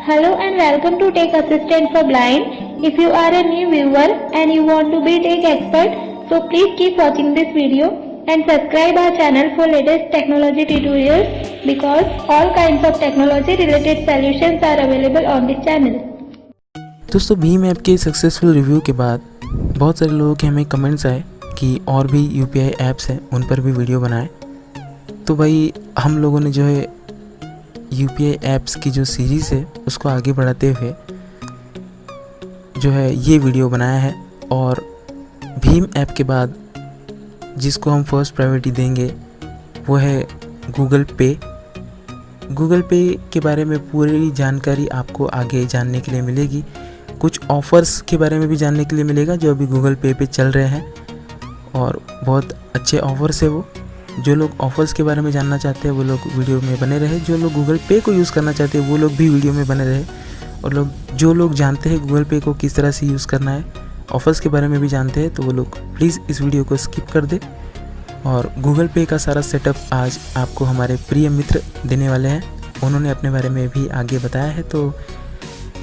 Hello and welcome to Tech Assistant for Blind. If you are a new viewer and you want to be tech expert, so please keep watching this video and subscribe our channel for latest technology tutorials because all kinds of technology related solutions are available on this channel. दोस्तों Bhim app के successful review के बाद बहुत सारे लोगों के हमें comments आए कि और भी यूपीआई ऐप्स हैं उन पर भी वीडियो बनाएं। तो भाई हम लोगों ने जो है यूपीआई ऐप्स की जो सीरीज़ है उसको आगे बढ़ाते हुए जो है ये वीडियो बनाया है। और भीम ऐप के बाद जिसको हम फर्स्ट प्रायोरिटी देंगे वो है गूगल पे। गूगल पे के बारे में पूरी जानकारी आपको आगे जानने के लिए मिलेगी। कुछ ऑफ़र्स के बारे में भी जानने के लिए मिलेगा जो अभी गूगल पे पे चल रहे हैं और बहुत अच्छे ऑफ़र्स है वो। जो लोग ऑफ़र्स के बारे में जानना चाहते हैं वो लोग वीडियो में बने रहे। जो लोग गूगल पे को यूज़ करना चाहते हैं वो लोग भी वीडियो में बने रहे। और जो लोग जानते हैं गूगल पे को किस तरह से यूज़ करना है, ऑफ़र्स के बारे में भी जानते हैं, तो वो लोग प्लीज़ इस वीडियो को स्किप कर दें। और गूगल पे का सारा सेटअप आज आपको हमारे प्रिय मित्र देने वाले हैं। उन्होंने अपने बारे में भी आगे बताया है। तो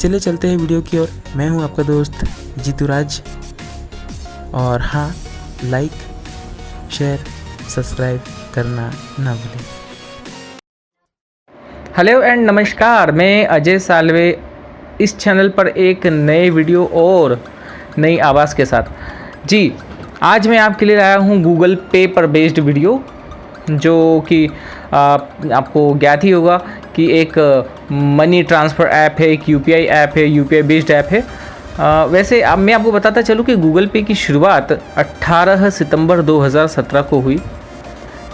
चलिए चलते हैं वीडियो की ओर। मैं हूं आपका दोस्त जीतूराज। और हाँ, लाइक शेयर सब्सक्राइब करना ना भूलें। हेलो एंड नमस्कार, मैं अजय सालवे इस चैनल पर एक नए वीडियो और नई आवाज़ के साथ। जी, आज मैं आपके लिए लाया हूँ गूगल पे पर बेस्ड वीडियो, जो कि आपको ज्ञात ही होगा कि एक मनी ट्रांसफ़र ऐप है, एक यूपीआई ऐप है, यूपीआई बेस्ड ऐप है। वैसे अब मैं आपको बताता चलूँ कि गूगल पे की शुरुआत 18 सितंबर 2017 को हुई।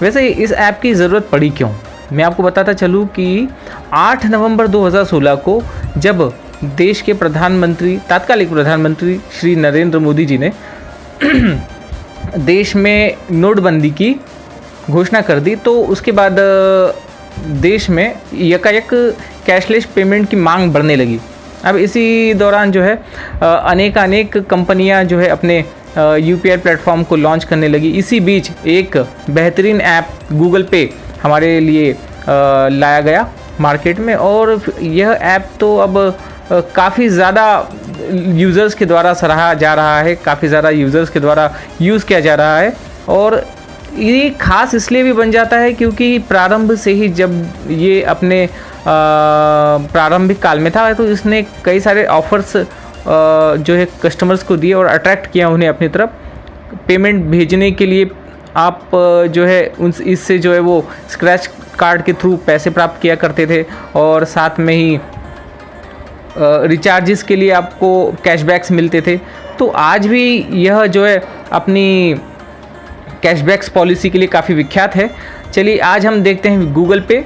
वैसे इस ऐप की ज़रूरत पड़ी क्यों, मैं आपको बताता चलूँ कि 8 नवंबर 2016 को जब देश के प्रधानमंत्री, तत्कालीन प्रधानमंत्री श्री नरेंद्र मोदी जी ने देश में नोटबंदी की घोषणा कर दी, तो उसके बाद देश में यकायक कैशलेस पेमेंट की मांग बढ़ने लगी। अब इसी दौरान जो है अनेक कंपनियां जो है अपने यूपीआई प्लेटफॉर्म को लॉन्च करने लगी। इसी बीच एक बेहतरीन ऐप गूगल पे हमारे लिए लाया गया मार्केट में। और यह ऐप तो अब काफ़ी ज़्यादा यूज़र्स के द्वारा सराहा जा रहा है, काफ़ी ज़्यादा यूज़र्स के द्वारा यूज़ किया जा रहा है। और ये खास इसलिए भी बन जाता है क्योंकि प्रारंभ से ही जब ये अपने प्रारंभिक काल में था तो इसने कई सारे ऑफ़र्स जो है कस्टमर्स को दिए और अट्रैक्ट किया उन्हें अपनी तरफ। पेमेंट भेजने के लिए आप जो है इससे जो है वो स्क्रैच कार्ड के थ्रू पैसे प्राप्त किया करते थे। और साथ में ही रिचार्जेस के लिए आपको कैशबैक्स मिलते थे। तो आज भी यह जो है अपनी कैशबैक्स पॉलिसी के लिए काफ़ी विख्यात है। चलिए आज हम देखते हैं गूगल पे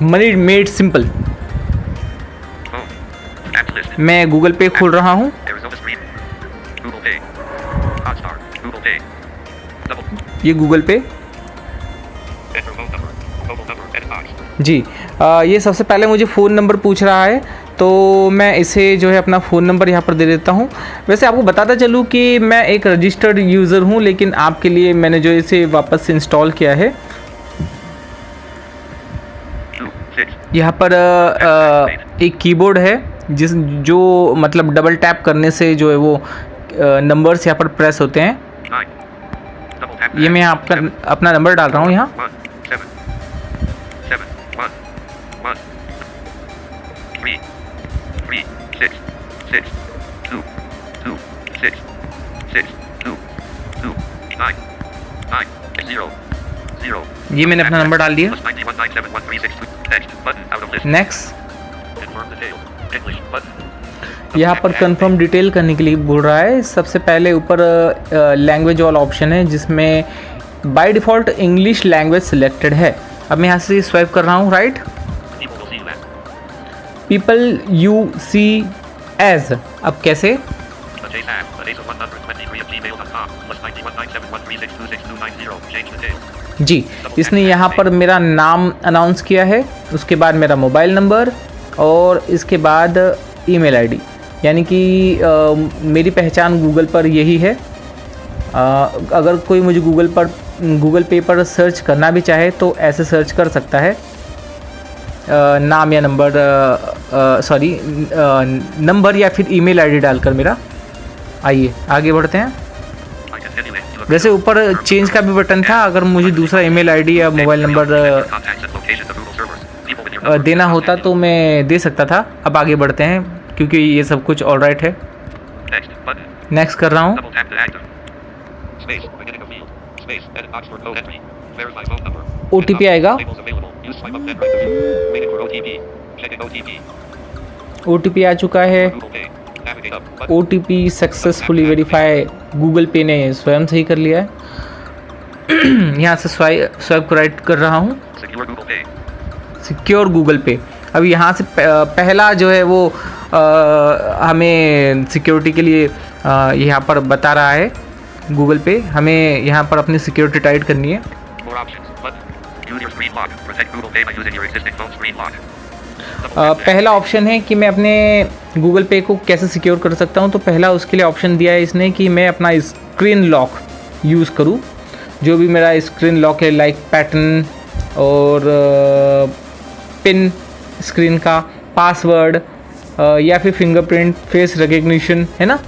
मनी मेड सिंपल। मैं गूगल पे खोल रहा हूँ। ये गूगल पे जी, ये सबसे पहले मुझे फ़ोन नंबर पूछ रहा है, तो मैं इसे जो है अपना फ़ोन नंबर यहाँ पर दे देता हूँ। वैसे आपको बताता चलूँ कि मैं एक रजिस्टर्ड यूज़र हूँ, लेकिन आपके लिए मैंने जो इसे वापस से इंस्टॉल किया है। यहाँ पर एक कीबोर्ड है जो मतलब डबल टैप करने से जो है वो नंबर्स यहाँ पर प्रेस होते हैं। ये मैं आपका अपना नंबर डाल रहा हूँ यहाँ। ये मैंने अपना नंबर डाल दिया। नेक्स्ट, यहाँ पर कंफर्म डिटेल करने के लिए बोल रहा है। सबसे पहले ऊपर लैंग्वेज वाला ऑप्शन है जिसमें by default English language selected है। अब मैं यहाँ से स्वाइप कर रहा हूँ right. People you see as, अब कैसे? जी, इसने यहाँ पर मेरा नाम अनाउंस किया है, उसके बाद मेरा मोबाइल नंबर और इसके बाद ईमेल आईडी, यानी कि मेरी पहचान गूगल पर यही है। अगर कोई मुझे गूगल पे पर सर्च करना भी चाहे तो ऐसे सर्च कर सकता है। नाम या नंबर नंबर या फिर ईमेल आईडी डालकर मेरा। आइए आगे बढ़ते हैं। वैसे ऊपर चेंज का भी बटन था, अगर मुझे दूसरा ईमेल आईडी या मोबाइल नंबर देना होता तो मैं दे सकता था। अब आगे बढ़ते हैं क्योंकि ये सब कुछ ऑल राइट है। नेक्स्ट कर रहा हूँ। OTP आएगा। OTP आ चुका है। OTP सक्सेसफुली वेरीफाई गूगल पे ने स्वयं सही कर लिया है। यहाँ से स्वाइप राइट कर रहा हूँ, सिक्योर गूगल पे। अब यहाँ से पहला जो है वो हमें सिक्योरिटी के लिए यहाँ पर बता रहा है गूगल पे। हमें यहाँ पर अपनी सिक्योरिटी टाइट करनी है। पहला ऑप्शन है कि मैं अपने गूगल पे को कैसे सिक्योर कर सकता हूँ। तो पहला उसके लिए ऑप्शन दिया है इसने कि मैं अपना स्क्रीन लॉक यूज़ करूँ। जो भी मेरा स्क्रीन लॉक है, लाइक पैटर्न और पिन स्क्रीन का, पासवर्ड या फिर फिंगरप्रिंट, फेस रिकग्निशन, है ना।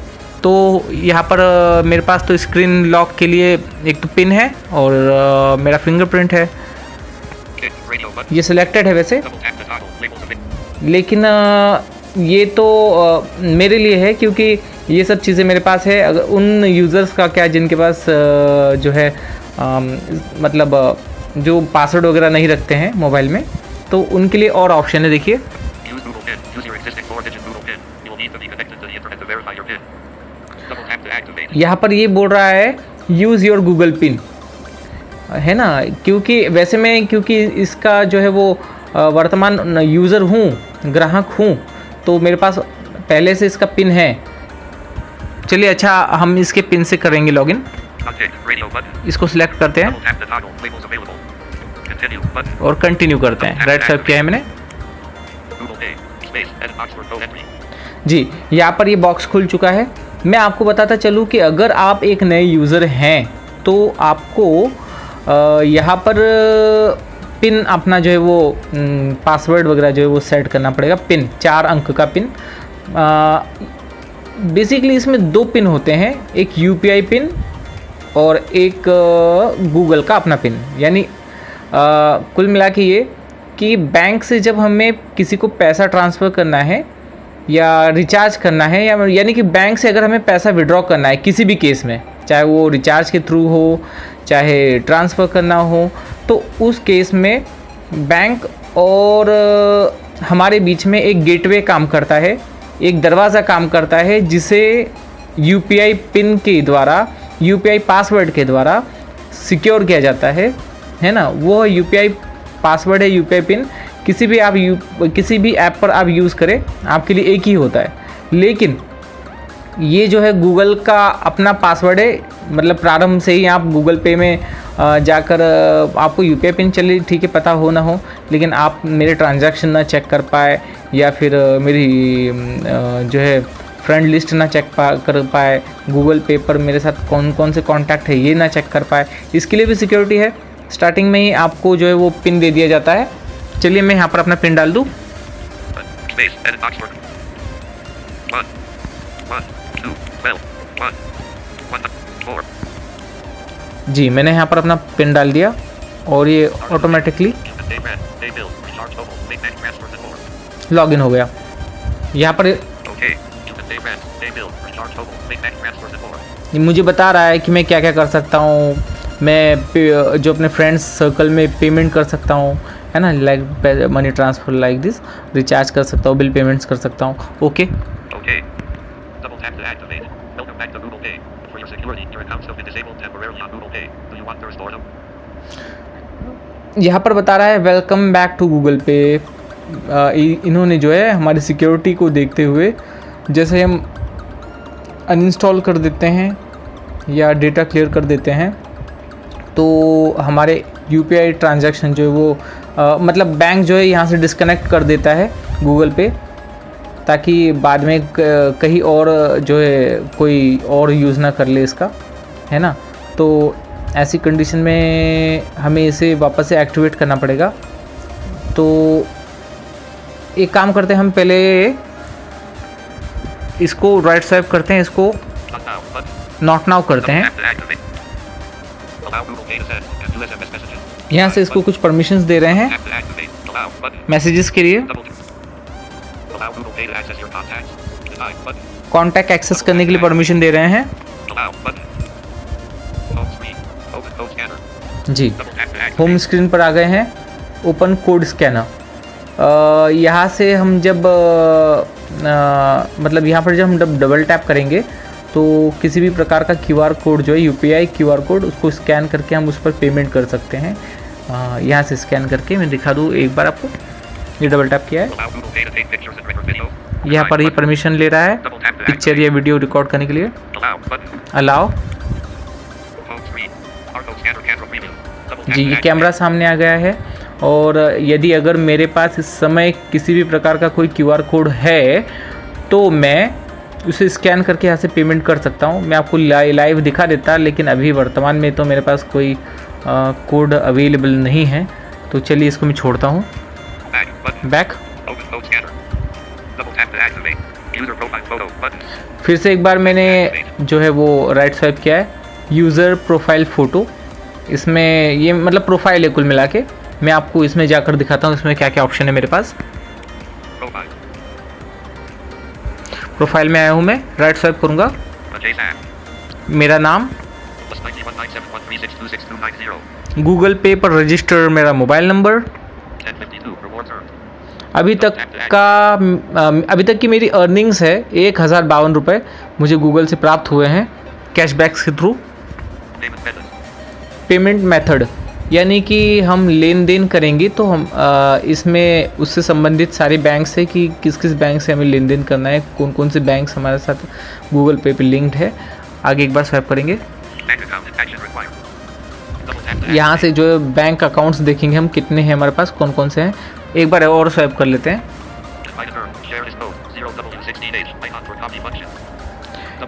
तो यहाँ पर मेरे पास तो स्क्रीन लॉक के लिए एक तो पिन है और मेरा फिंगरप्रिंट है। ये सिलेक्टेड है वैसे, लेकिन ये तो मेरे लिए है क्योंकि ये सब चीज़ें मेरे पास है। अगर उन यूज़र्स का क्या जिनके पास जो है मतलब जो पासवर्ड वगैरह नहीं रखते हैं मोबाइल में, तो उनके लिए और ऑप्शन है। देखिए यहाँ पर ये बोल रहा है यूज़ योर गूगल पिन, है ना। क्योंकि इसका जो है वो वर्तमान यूज़र हूँ, ग्राहक हूँ, तो मेरे पास पहले से इसका पिन है। चलिए अच्छा, हम इसके पिन से करेंगे लॉगिन। इसको सिलेक्ट करते हैं और कंटिन्यू करते हैं। राइट स्वाइप किया है मैंने जी। यहाँ पर ये बॉक्स खुल चुका है। मैं आपको बताता चलूँ कि अगर आप एक नए यूज़र हैं तो आपको यहाँ पर पिन अपना जो है वो पासवर्ड वगैरह जो है वो सेट करना पड़ेगा। पिन 4 अंक का पिन। बेसिकली इसमें 2 पिन होते हैं, एक UPI पिन और एक गूगल का अपना पिन। यानी कुल मिला के ये कि बैंक से जब हमें किसी को पैसा ट्रांसफ़र करना है या रिचार्ज करना है, यानी कि बैंक से अगर हमें पैसा विड्रॉ करना है किसी भी केस में, चाहे वो रिचार्ज के थ्रू हो चाहे ट्रांसफ़र करना हो, तो उस केस में बैंक और हमारे बीच में एक गेटवे काम करता है, एक दरवाज़ा काम करता है, जिसे UPI पिन के द्वारा, UPI पासवर्ड के द्वारा सिक्योर किया जाता है ना। वो UPI पासवर्ड है, UPI पिन किसी भी ऐप पर आप यूज़ करें आपके लिए एक ही होता है। लेकिन ये जो है गूगल का अपना पासवर्ड है, मतलब प्रारंभ से ही आप गूगल पे में जाकर आपको UPI पिन चलिए ठीक है पता हो ना हो, लेकिन आप मेरे ट्रांजैक्शन ना चेक कर पाए या फिर मेरी जो है फ्रेंड लिस्ट ना चेक कर पाए, गूगल पे पर मेरे साथ कौन कौन से कॉन्टैक्ट है ये ना चेक कर पाए, इसके लिए भी सिक्योरिटी है। स्टार्टिंग में ही आपको जो है वो पिन दे दिया जाता है। चलिए मैं यहाँ पर अपना पिन डाल दूँ। जी मैंने यहाँ पर अपना पिन डाल दिया और ये ऑटोमेटिकली लॉगिन हो गया। यहाँ पर मुझे बता रहा है कि मैं क्या क्या कर सकता हूँ। मैं जो अपने फ्रेंड्स सर्कल में पेमेंट कर सकता हूँ, है ना, like money transfer like this, recharge कर सकता हूँ, बिल पेमेंट्स कर सकता हूँ। ओके यहाँ पर बता रहा है वेलकम बैक टू गूगल पे। इन्होंने जो है हमारी सिक्योरिटी को देखते हुए, जैसे हम अनइंस्टॉल कर देते हैं या डेटा क्लियर कर देते हैं, तो हमारे UPI ट्रांजैक्शन जो है वो मतलब बैंक जो है यहाँ से डिस्कनेक्ट कर देता है गूगल पे, ताकि बाद में कहीं और जो है कोई और यूज़ ना कर ले इसका, है ना। तो ऐसी कंडीशन में हमें इसे वापस से एक्टिवेट करना पड़ेगा। तो एक काम करते हैं, हम पहले इसको राइट स्वाइप करते हैं, इसको नॉट नाउ करते हैं। यहाँ से इसको कुछ परमिशंस दे रहे हैं मैसेजेस के लिए, कॉन्टैक्ट एक्सेस करने के लिए परमिशन दे रहे हैं जी। होम स्क्रीन पर आ गए हैं, ओपन कोड स्कैनर। यहाँ से हम जब मतलब यहाँ पर जब हम डबल टैप करेंगे तो किसी भी प्रकार का QR कोड जो है UPI QR कोड, उसको स्कैन करके हम उस पर पेमेंट कर सकते हैं। यहाँ से स्कैन करके मैं दिखा दूँ एक बार आपको। ये डबल टैप किया है, यहाँ पर ही परमिशन ले रहा है पिक्चर या वीडियो रिकॉर्ड करने के लिए। अलाउ जी, ये कैमरा सामने आ गया है। और यदि अगर मेरे पास इस समय किसी भी प्रकार का कोई QR कोड है तो मैं उसे स्कैन करके यहाँ से पेमेंट कर सकता हूँ। मैं आपको लाइव दिखा देता, लेकिन अभी वर्तमान में तो मेरे पास कोई कोड अवेलेबल नहीं है, तो चलिए इसको मैं छोड़ता हूँ। बैक, फिर से एक बार मैंने जो है वो राइट स्वाइप किया है, यूज़र प्रोफाइल फ़ोटो। इसमें ये मतलब प्रोफाइल है कुल मिला के। मैं आपको इसमें जाकर दिखाता हूँ इसमें क्या क्या ऑप्शन है मेरे पास। प्रोफाइल में आया हूँ मैं, राइट स्वाइप करूँगा, मेरा नाम, गूगल पे पर रजिस्टर मेरा मोबाइल नंबर, अभी तक की मेरी अर्निंग्स है 1052 रुपये मुझे गूगल से प्राप्त हुए हैं कैशबैक्स के थ्रू। पेमेंट मेथड यानी कि हम लेन देन करेंगे तो हम इसमें उससे संबंधित सारे बैंक से कि किस किस बैंक से हमें लेन देन करना है, कौन कौन से बैंक हमारे साथ गूगल पे पे लिंक्ड है। आगे एक बार स्वाइप करेंगे, यहाँ से जो बैंक अकाउंट्स देखेंगे हम कितने हैं हमारे पास, कौन कौन से हैं। एक बार और स्वाइप कर लेते हैं।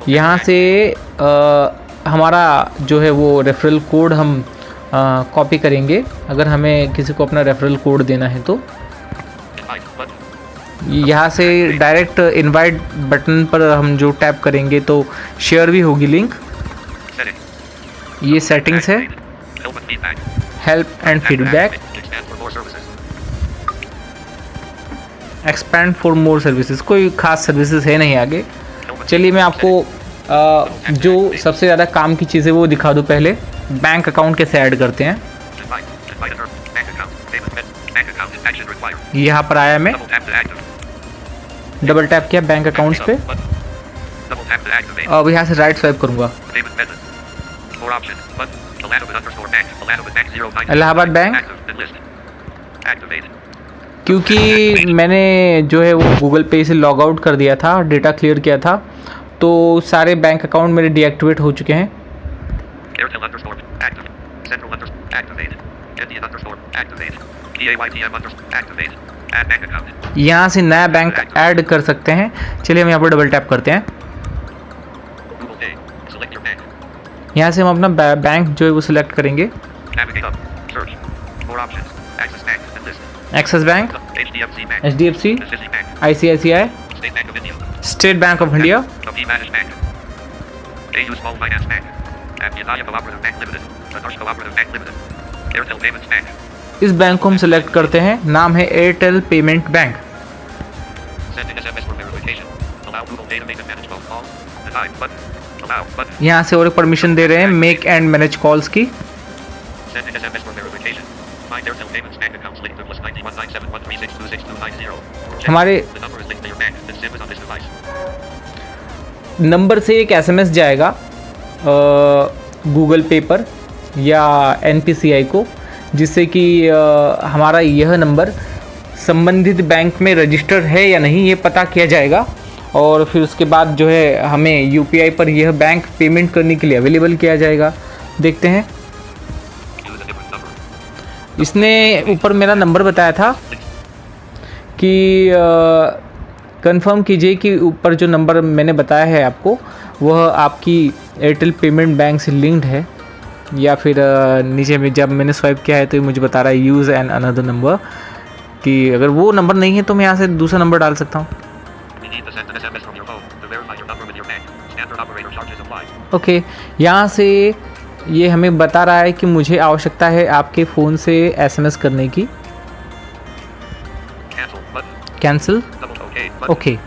यहाँ से हमारा जो है वो रेफरल कोड हम कॉपी करेंगे अगर हमें किसी को अपना रेफरल कोड देना है तो। यहाँ से डायरेक्ट इनवाइट बटन पर हम जो टैप करेंगे तो शेयर भी होगी लिंक। ये सेटिंग्स है, help and feedback, expand for more services. कोई खास सर्विसेज है नहीं आगे। चलिए मैं आपको जो सबसे ज़्यादा काम की चीज़ें वो दिखा दूँ। पहले बैंक अकाउंट कैसे ऐड करते हैं। यहाँ पर आया, मैं डबल टैप किया बैंक अकाउंट्स पे, अब यहाँ से राइट स्वाइप करूँगा, इलाहाबाद बैंक। क्योंकि मैंने जो है वो गूगल पे से लॉग आउट कर दिया था, डेटा क्लियर किया था, तो सारे बैंक अकाउंट मेरे डीएक्टिवेट हो चुके हैं। यहाँ से नया बैंक ऐड कर सकते हैं। चलिए हम यहाँ पर डबल टैप करते हैं। यहाँ से हम अपना बैंक जो है वो सिलेक्ट करेंगे। Axis bank, HDFC, ICICI, state bank of India, इस बैंक को हम सिलेक्ट करते हैं। नाम है एयरटेल पेमेंट बैंक। यहाँ से और एक परमिशन दे रहे हैं मेक एंड मैनेज कॉल्स की। हमारे नंबर से एक SMS जाएगा गूगल पे पर या NPCI को, जिससे कि हमारा यह नंबर संबंधित बैंक में रजिस्टर है या नहीं ये पता किया जाएगा। और फिर उसके बाद जो है हमें UPI पर यह बैंक पेमेंट करने के लिए अवेलेबल किया जाएगा। देखते हैं, इसने ऊपर मेरा नंबर बताया था कि कंफर्म कीजिए कि ऊपर जो नंबर मैंने बताया है आपको वह आपकी एयरटेल पेमेंट बैंक से लिंक्ड है, या फिर नीचे में जब मैंने स्वाइप किया है तो ये मुझे बता रहा है यूज़ एन अनदर नंबर। कि अगर वो नंबर नहीं है तो मैं यहाँ से दूसरा नंबर डाल सकता हूँ। ओके, यहाँ से ये हमें बता रहा है कि मुझे आवश्यकता है आपके फ़ोन से SMS करने की। कैंसिल। ओके,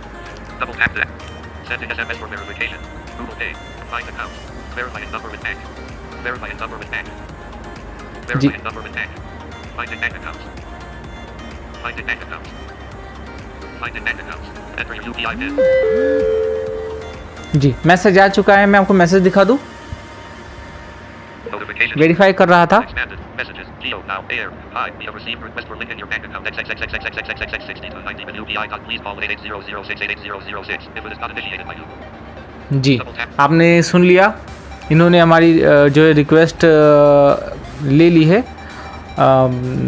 जी जी, मैसेज आ चुका है। मैं आपको मैसेज दिखा दूँ। वेरीफाई कर रहा था। जी, आपने सुन लिया, इन्होंने हमारी जो है रिक्वेस्ट ले ली है,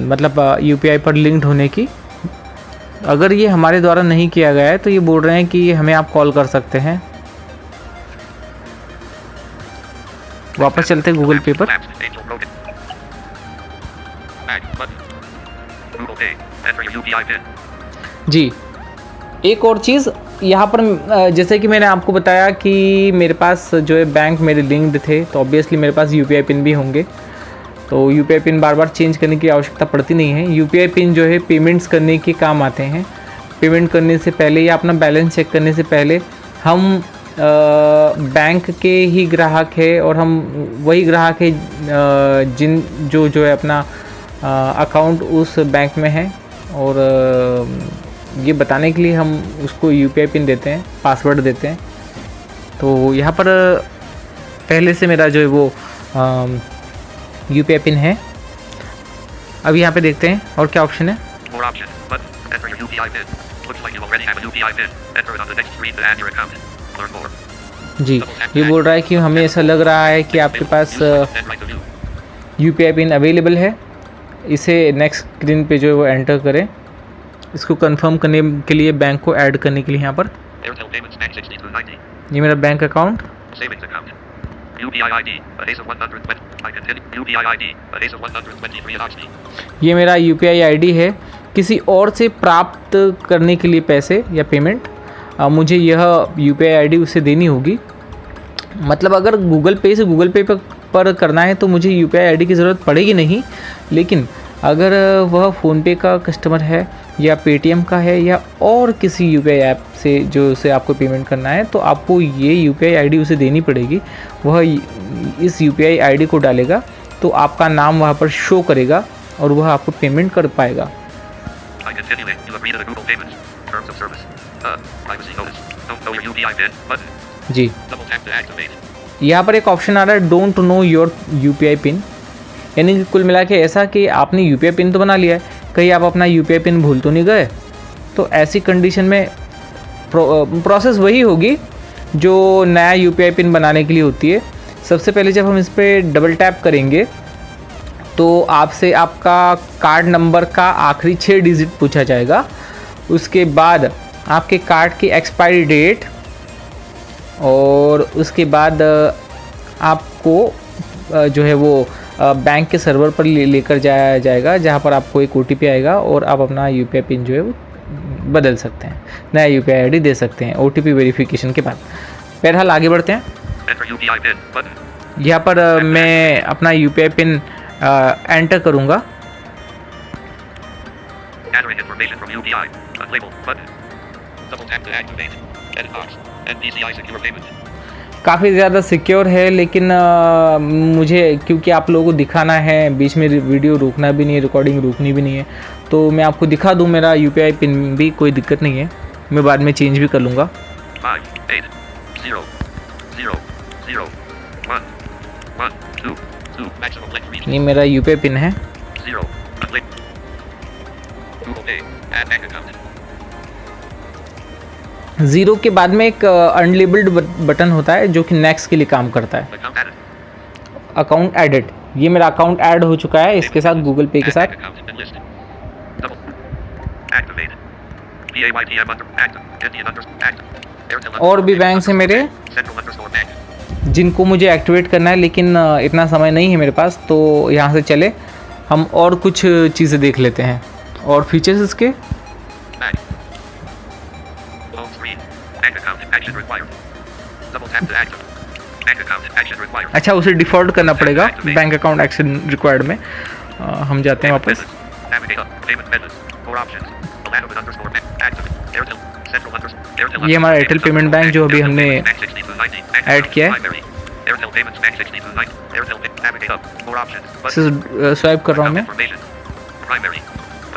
मतलब UPI पर लिंक्ड होने की। अगर ये हमारे द्वारा नहीं किया गया है तो ये बोल रहे हैं कि हमें आप कॉल कर सकते हैं। वापस चलते हैं गूगल पे पर। जी, एक और चीज़ यहाँ पर, जैसे कि मैंने आपको बताया कि मेरे पास जो है बैंक मेरे लिंक्ड थे, तो ऑब्वियसली मेरे पास UPI पिन भी होंगे। तो UPI पिन बार बार चेंज करने की आवश्यकता पड़ती नहीं है। UPI पिन जो है पेमेंट्स करने के काम आते हैं। पेमेंट करने से पहले या अपना बैलेंस चेक करने से पहले हम बैंक के ही ग्राहक है, और हम वही ग्राहक है जो है अपना अकाउंट उस बैंक में है, और ये बताने के लिए हम उसको UPI पिन देते हैं, पासवर्ड देते हैं। तो यहाँ पर पहले से मेरा जो है वो UPI पिन है। अब यहाँ पे देखते हैं और क्या ऑप्शन है। जी, ये बोल रहा है कि हमें ऐसा लग रहा है कि आपके पास UPI पिन अवेलेबल है। इसे नेक्स्ट स्क्रीन पे जो है वो एंटर करें। इसको कंफर्म करने के लिए बैंक को ऐड करने के लिए यहाँ पर ये मेरा बैंक अकाउंट, ये मेरा UPI ID है। किसी और से प्राप्त करने के लिए पैसे या पेमेंट मुझे यह UPI ID उसे देनी होगी। मतलब अगर गूगल पे से गूगल पे पर करना है तो मुझे UPI ID की ज़रूरत पड़ेगी नहीं, लेकिन अगर वह फ़ोनपे का कस्टमर है या पेटीएम का है या और किसी UPI ऐप से जो उसे आपको पेमेंट करना है, तो आपको ये UPI ID उसे देनी पड़ेगी। वह इस UPI ID को डालेगा तो आपका नाम वहाँ पर शो करेगा और वह आपको पेमेंट कर पाएगा। जी, यहाँ पर एक ऑप्शन आ रहा है don't know your UPI pin, यानी कि कुल मिला के ऐसा कि आपने UPI पिन तो बना लिया है, कहीं आप अपना UPI पिन भूल तो नहीं गए। तो ऐसी कंडीशन में प्रोसेस वही होगी जो नया UPI पिन बनाने के लिए होती है। सबसे पहले जब हम इस पर डबल टैप करेंगे तो आपसे आपका कार्ड नंबर का आखिरी 6 डिजिट पूछा जाएगा। उसके बाद आपके कार्ड की एक्सपायरी डेट, और उसके बाद आपको जो है वो बैंक के सर्वर पर लेकर जाया जाएगा, जहाँ पर आपको एक OTP आएगा और आप अपना UPI पिन जो है वो बदल सकते हैं, नया UPI ID दे सकते हैं OTP वेरिफिकेशन के बाद। बहरहाल आगे बढ़ते हैं। यहाँ पर मैं अपना UPI पिन एंटर करूँगा। काफ़ी ज़्यादा सिक्योर है, लेकिन मुझे क्योंकि आप लोगों को दिखाना है, बीच में वीडियो रोकना भी नहीं है, रिकॉर्डिंग रोकनी भी नहीं है, तो मैं आपको दिखा दूं मेरा UPI पिन भी, कोई दिक्कत नहीं है, मैं बाद में चेंज भी कर लूँगा। 580011212, ये मेरा UPI पिन है। ज़ीरो के बाद में एक अनलेबल्ड बटन होता है जो कि नेक्स्ट के लिए काम करता है। अकाउंट एडेड, ये मेरा अकाउंट ऐड हो चुका है इसके साथ, गूगल पे के साथ। और भी बैंक है मेरे जिनको मुझे एक्टिवेट करना है, लेकिन इतना समय नहीं है मेरे पास, तो यहाँ से चले हम और कुछ चीज़ें देख लेते हैं और फीचर्स इसके Back. Home screen. Bank account action required. Double tap to active. Bank account action required. अच्छा, उसे डिफ़ॉल्ट करना पड़ेगा बैंक अकाउंट एक्शन रिक्वायर्ड में। हम जाते हैं वापस। Navigate up. Payment methods. 4 options. Alano with underscore active. Airtel. Central underscore. Airtel. ये हमारा एयरटेल पेमेंट बैंक जो अभी हमने ऐड किया है। Airtel payments bank 6290. Airtel navigate up. 4 options. इसे स्वाइप कर रहा हूँ मैं। Primary.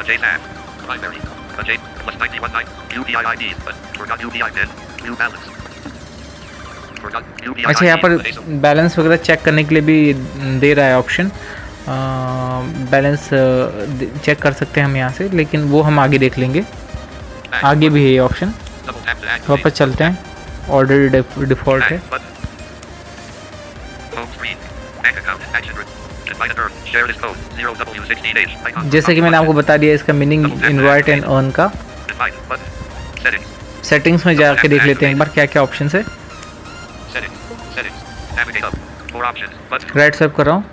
Ajay Sam. Primary. Ajay plus 919. UPI ID. But forgot UPI PIN. New balance. Forgot UPI अच्छा, यहाँ पर बैलेंस वगैरह चेक करने के लिए भी दे रहा है ऑप्शन। बैलेंस चेक कर सकते हैं हम यहाँ से, लेकिन वो हम आगे देख लेंगे। आगे भी है ये ऑप्शन। वापस चलते हैं, ऑर्डर डिफ़ॉल्ट है। जैसे कि मैंने आपको बता दिया इसका मीनिंग इनवाइट एंड अर्न का। सेटिंग्स में जाके देख लेते हैं एक बार क्या क्या ऑप्शन है। राइट स्वाइप कर रहा हूँ।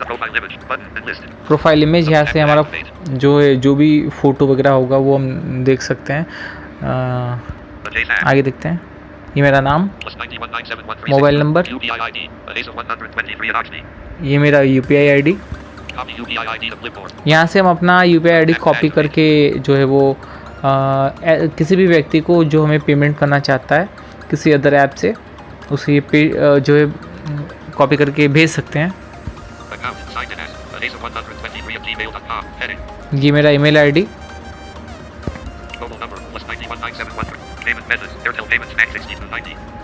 प्रोफाइल इमेज, यहाँ से हमारा जो है जो भी फ़ोटो वगैरह होगा वो हम देख सकते हैं। आगे देखते हैं। ये मेरा नाम, मोबाइल नंबर, ये मेरा UPI ID। यहाँ से हम अपना UPI ID कॉपी करके जो है वो किसी भी व्यक्ति को जो हमें पेमेंट करना चाहता है किसी अदर ऐप से, उसे जो है कॉपी करके भेज सकते हैं। ये मेरा ईमेल ID।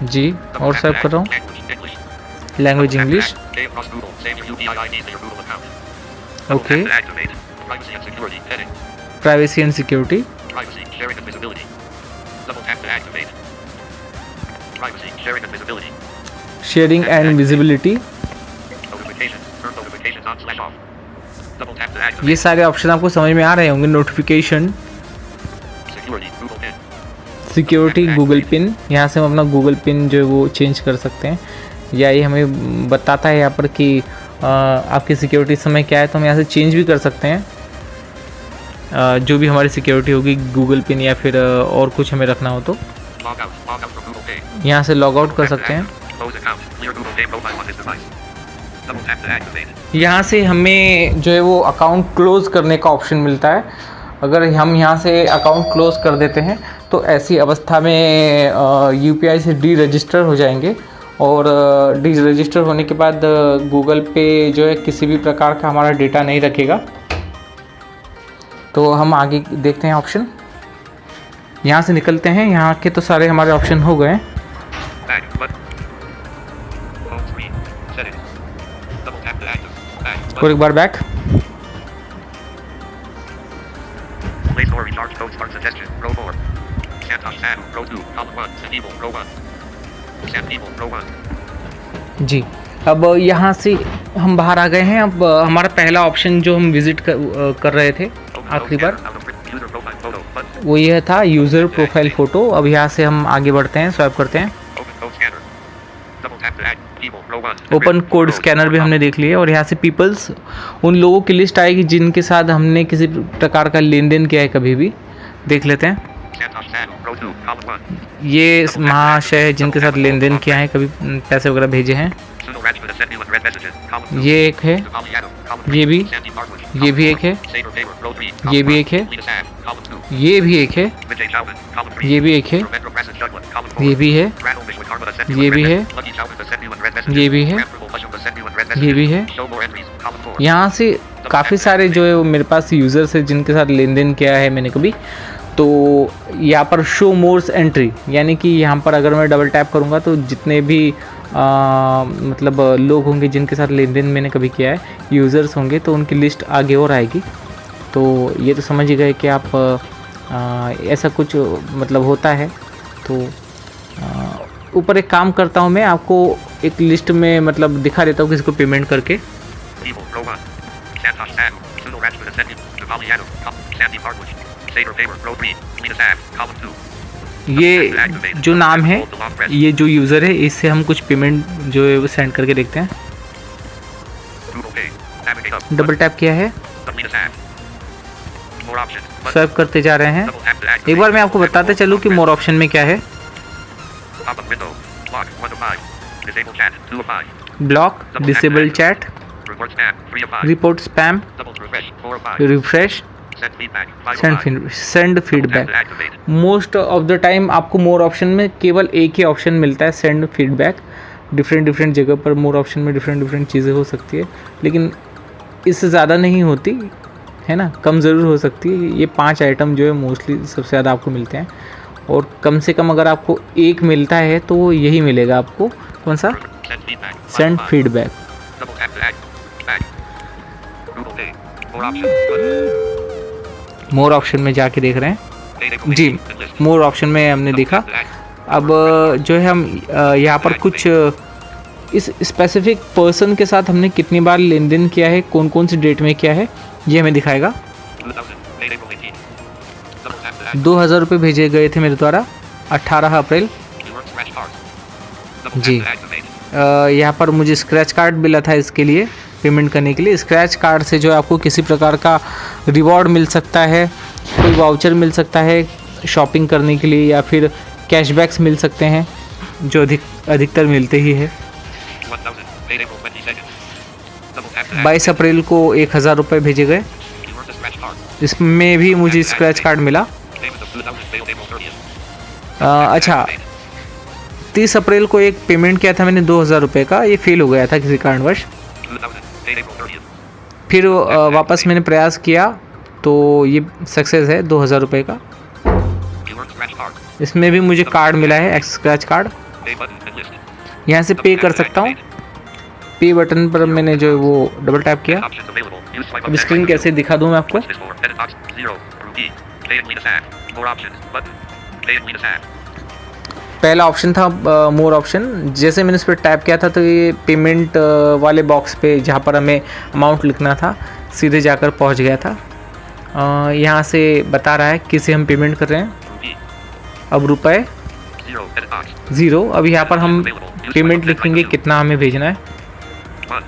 जी, और सर्व कर रहा हूँ। Language English. Okay. Privacy and security. Sharing and visibility. ये सारे ऑप्शन आपको समझ में आ रहे होंगे। Notification, security, Google pin. यहाँ से हम अपना गूगल पिन जो है वो चेंज कर सकते हैं, या ये हमें बताता है यहाँ पर कि आपकी सिक्योरिटी समय क्या है, तो हम यहाँ से चेंज भी कर सकते हैं जो भी हमारी सिक्योरिटी होगी, गूगल पिन या फिर और कुछ हमें रखना हो तो यहाँ से लॉग आउट कर सकते हैं। यहाँ से हमें जो है वो अकाउंट क्लोज़ करने का ऑप्शन मिलता है। अगर हम यहाँ से अकाउंट क्लोज़ कर देते हैं तो ऐसी अवस्था में UPI से डी रजिस्टर हो जाएंगे, और डी रजिस्टर होने के बाद गूगल पे जो है किसी भी प्रकार का हमारा डेटा नहीं रखेगा। तो हम आगे देखते हैं ऑप्शन। यहाँ से निकलते हैं। यहाँ के तो सारे हमारे ऑप्शन हो गए। और एक बार बैक। जी, अब यहाँ से हम बाहर आ गए हैं। अब हमारा पहला ऑप्शन जो हम विजिट कर रहे थे आखिरी बार, वो यह था यूज़र प्रोफाइल फ़ोटो। अब यहाँ से हम आगे बढ़ते हैं, स्वाइप करते हैं। ओपन कोड स्कैनर भी हमने देख लिया, और यहाँ से पीपल्स, उन लोगों की लिस्ट आएगी जिनके साथ हमने किसी प्रकार का लेन देन किया है कभी भी। देख लेते हैं। ये महाशय है जिनके साथ लेन देन किया है, कभी पैसे वगैरह भेजे हैं। ये एक है, ये भी एक है, ये भी एक है, ये भी एक है, ये भी एक है, ये भी है, ये भी है, ये भी है, ये भी है। यहाँ से काफ़ी सारे जो है वो मेरे पास यूज़र्स है जिनके साथ लेन देन किया है मैंने कभी। तो यहाँ पर शो मोर्स एंट्री, यानी कि यहाँ पर अगर मैं डबल टैप करूँगा तो जितने भी मतलब लोग होंगे जिनके साथ लेन देन मैंने कभी किया है, यूज़र्स होंगे, तो उनकी लिस्ट आगे और आएगी। तो ये तो समझ ही गए कि आप ऐसा कुछ मतलब होता है। तो ऊपर एक काम करता हूँ, मैं आपको एक लिस्ट में मतलब दिखा देता हूँ किसी को पेमेंट करके। ये जो नाम है, ये जो यूज़र है, इससे हम कुछ पेमेंट जो है वो सेंड करके देखते हैं। डबल टैप किया है, More options. Button. स्वाइप करते जा रहे हैं। Double tap to activate. एक बार मैं आपको बताते चलूँ कि मोर ऑप्शन में क्या है। Pop-up window. Block 1 of 5. Disable chat 2 of 5. Block, disable chat, Report spam 3 of 5. Report spam, Double refresh 4 of 5. Refresh, Send feedback 5 of 5. Send feedback. Tap to activate. Most of the time आपको मोर option में केवल एक ही option मिलता है, send feedback. Different जगह पर मोर option में different चीज़ें हो सकती है, लेकिन इससे ज़्यादा नहीं होती है ना, कम ज़रूर हो सकती है। ये 5 आइटम जो है मोस्टली सबसे ज़्यादा आपको मिलते हैं, और कम से कम अगर आपको एक मिलता है तो वो यही मिलेगा आपको। कौन सा? Send feedback 5 send of 5. Feedback. Double tap to act. Back. Google Pay. More options. Button. More option में जाके देख रहे हैं Payday जी। and list. मोर ऑप्शन में हमने Double देखा। tap to act. अब जो है हम यहाँ पर कुछ इस स्पेसिफिक पर्सन के साथ हमने कितनी बार लेन देन किया है, कौन कौन सी डेट में किया है, ये हमें दिखाएगा। 2000. Payday 18. Double tap to act. 2000 रुपये भेजे गए थे मेरे द्वारा 18 अप्रैल। You earn scratch cards. Double tap ji. to activate. यहाँ पर मुझे स्क्रैच कार्ड मिला था इसके लिए पेमेंट करने के लिए। स्क्रैच कार्ड से जो है आपको किसी प्रकार का रिवॉर्ड मिल सकता है, कोई वाउचर मिल सकता है शॉपिंग करने के लिए, या फिर कैशबैक्स मिल सकते हैं जो अधिकतर मिलते ही है। 1000. Payday 22nd. Double tap to 22 अप्रैल को 1000 रुपये भेजे गए, act. You earn a scratch card. इसमें भी मुझे स्क्रैच कार्ड मिला। Payment of 2000. Failed April 30th. अच्छा, 30 अप्रैल को एक पेमेंट किया था मैंने 2000 रुपये का, ये फेल हो गया था किसी कारणवश। 2000. Paid April 30th. फिर वापस मैंने प्रयास किया तो ये सक्सेस है 2000 रुपये का। You earn scratch card. इसमें भी मुझे कार्ड मिला है, scratch card. Pay button and list. यहाँ से पे कर सकता हूँ। पे बटन पर मैंने जो है वो डबल टैप किया। Options available. Use swipe up अब back स्क्रीन button. कैसे दिखा दूँ मैं आपको। What's this for? Edit box 0. Group E. Pay and lead a SAF. More options. Button. Pay and lead a SAF. पहला ऑप्शन था मोर option. जैसे मैंने इस पर टैप किया था तो ये पेमेंट वाले बॉक्स पे जहाँ पर हमें अमाउंट लिखना था सीधे जाकर पहुँच गया था। यहाँ से बता रहा है किसे हम पेमेंट कर रहे हैं। Group E. अब रुपए 0. Edit box. 0। अब यहाँ पर हम पेमेंट लिखेंगे कितना हमें भेजना है। 1.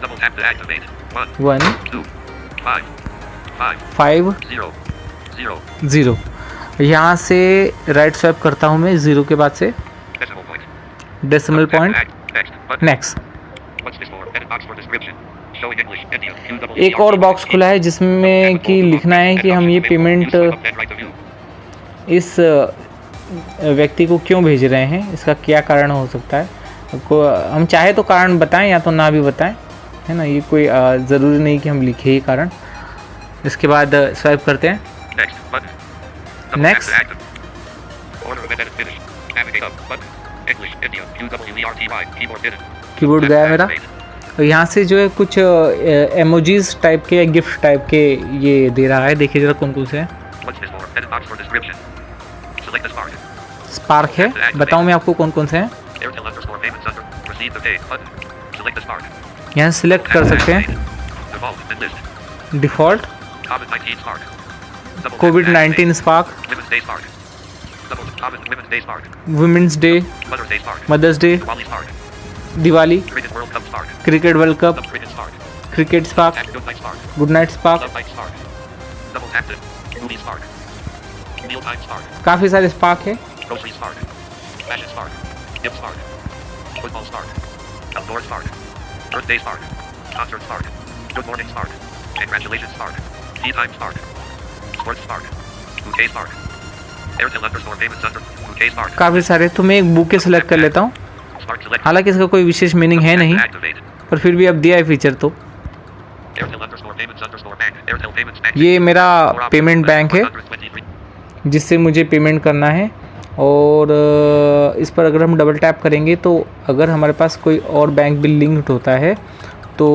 Double tap to activate. 1. 1 2. 5. 5. 5 0. 0. 0। यहाँ से राइट स्वाइप करता हूँ मैं 0 के बाद से Decimal point. Decimal point. Next. Button. Next What's this for? Edit box for description. Showing English. India. Q double एक और बॉक्स खुला है जिसमें कि लिखना है कि हम ये पेमेंट इस व्यक्ति को क्यों भेज रहे हैं, इसका क्या कारण हो सकता है। हम चाहे तो कारण बताएं या तो ना भी बताएं, है ना, ये कोई ज़रूरी नहीं कि हम लिखे ही कारण। इसके बाद स्वाइप करते हैं। Next. Button. Double Next. tap to active. Order of event finished. Navigate up. Button. English. India. QWERTY. Keyboard hidden. Keyboard गया मेरा। और यहाँ से जो है कुछ एमोजीज टाइप के या गिफ्ट टाइप के ये दे रहा है। देखिए जरा कौन कौन से हैं। What's this for? Edit box for description. Select the spark. Spark है, बताऊँ मैं आपको कौन कौन से हैं। Airtel underscore payments under. Receive the pay. Button. Select the spark. यहाँ से सिलेक्ट कर सकते हैं। Default and list. Default, COVID-19 spark. Double tap कोविड-19 activate. Spark, Women's Day spark. Double Women's Day spark. Women's day, Mother's Day spark. Mother's day, Diwali spark. Diwali, Cricket World Cup spark. Cricket world cup, Club cricket spark. Cricket spark, Act good night spark. Good night spark. Club night spark. Double tap to. Movie spark. Mealtime spark. काफ़ी सारे spark है। Grocery spark. Fashion spark. Gift spark. Football spark. Outdoor spark. Birthday spark. Concert spark. Good morning spark. Congratulations spark. Tea time spark. Sports spark. Bouquet spark. Airtel underscore payments under. Bouquet spark. काफ़ी सारे, तो मैं एक bouquet select कर लेता हूँ। Spark select. हालांकि इसका कोई विशेष मीनिंग है नहीं, Activate. पर फिर भी अब दिया है फीचर तो। Airtel underscore payments underscore bank. Airtel payments bank. ये मेरा More options. पेमेंट बैंक है 123. जिससे मुझे पेमेंट करना है। और इस पर अगर हम डबल टैप करेंगे तो अगर हमारे पास कोई और बैंक बिल लिंक्ड होता है तो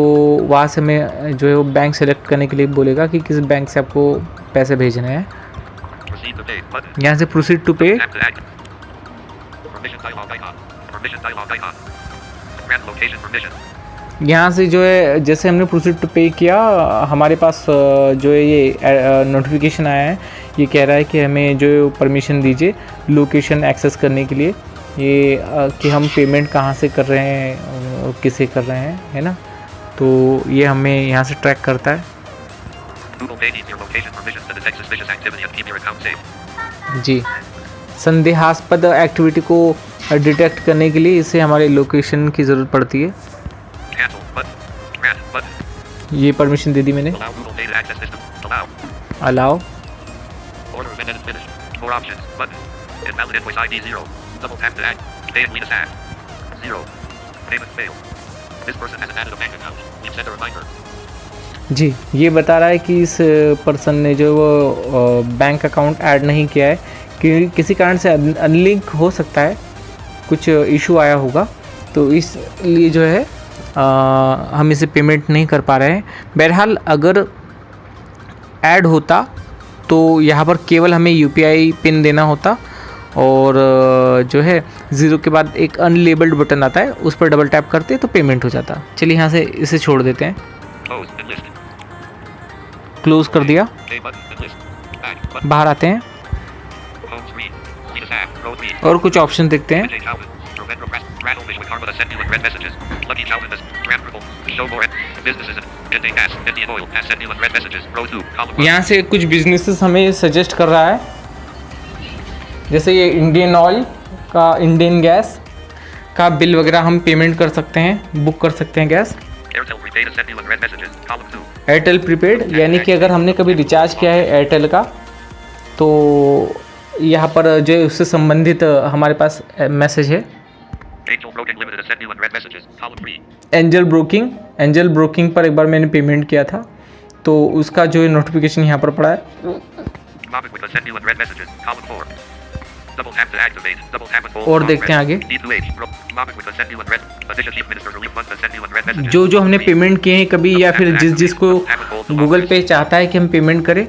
वहाँ से हमें जो है वो बैंक सेलेक्ट करने के लिए बोलेगा कि किस बैंक से आपको पैसे भेजने हैं। Proceed to pay. Button. यहाँ से प्रोसीड टू पे, Tap to act. Permission dialog icon. Permission dialog icon. Grant location permission. यहाँ से जो है जैसे हमने प्रोसीड टू पे किया हमारे पास जो है ये नोटिफिकेशन आया है। ये कह रहा है कि हमें जो परमिशन दीजिए लोकेशन एक्सेस करने के लिए, ये कि हम पेमेंट कहाँ से कर रहे हैं, किसे कर रहे हैं, है ना। तो ये हमें यहाँ से ट्रैक करता है। Google Pay needs your location permissions to detect suspicious activity and keep your account safe. जी, संदेहास्पद एक्टिविटी को डिटेक्ट करने के लिए इसे हमारे लोकेशन की ज़रूरत पड़ती है। Cancel button. Grant button. ये परमिशन दे दी मैंने। Allow Google Pay to access system. Allow. Allow. Order of edit finished. More options. Button. Invalid invoice ID 0. Double tap to add. Pay and Linus add. 0. Payment failed. This person hasn't added a bank account. We've sent a reminder. जी, ये बता रहा है कि इस person ने जो वो bank account add नहीं किया है कि किसी कारण से अनलिंक हो सकता है, कुछ इशू आया होगा, तो इसलिए जो है हम इसे पेमेंट नहीं कर पा रहे हैं। बहरहाल अगर ऐड होता तो यहाँ पर केवल हमें यूपीआई पिन देना होता और जो है 0 के बाद एक अनलेबल्ड बटन आता है, उस पर डबल टैप करते तो पेमेंट हो जाता। चलिए यहाँ से इसे छोड़ देते हैं। Close and list. क्लोज कर दिया, Pay button and list. Back button. बाहर आते हैं Home screen. Linus add. Row 3. और कुछ ऑप्शन देखते हैं। Vijay Calvin. Prevent request. Rattle Fish with Karma send new and read messages. Lucky Calvin has Grant Purple. Show more businesses and Indian gas. Indian oil has send new and read messages. Row 2. Column 1. यहाँ से कुछ businesses हमें suggest कर रहा है, जैसे ये Indian oil का, इंडियन गैस का बिल वगैरह हम पेमेंट कर सकते हैं, बुक कर सकते हैं gas. Airtel prepaid has send new and read messages. Column 2. Airtel prepaid यानी कि अगर हमने कभी रिचार्ज किया है एयरटेल का तो यहाँ पर जो है उससे संबंधित हमारे पास मैसेज है। Angel Broking Limited has sent new and read messages. Column 3. Angel broking पर एक बार मैंने पेमेंट किया था तो उसका जो है नोटिफिकेशन यहाँ पर पड़ा है। Mobic has sent new and read messages. Column 4. Double tap to activate. Double tap with और देखते हैं आगे। D2H. Mobic has sent new and read. Addition Chief Minister Relief Fund has sent new and read messages. जो हमने payment किए हैं कभी, या फिर जिसको गूगल पे चाहता है कि हम पेमेंट करें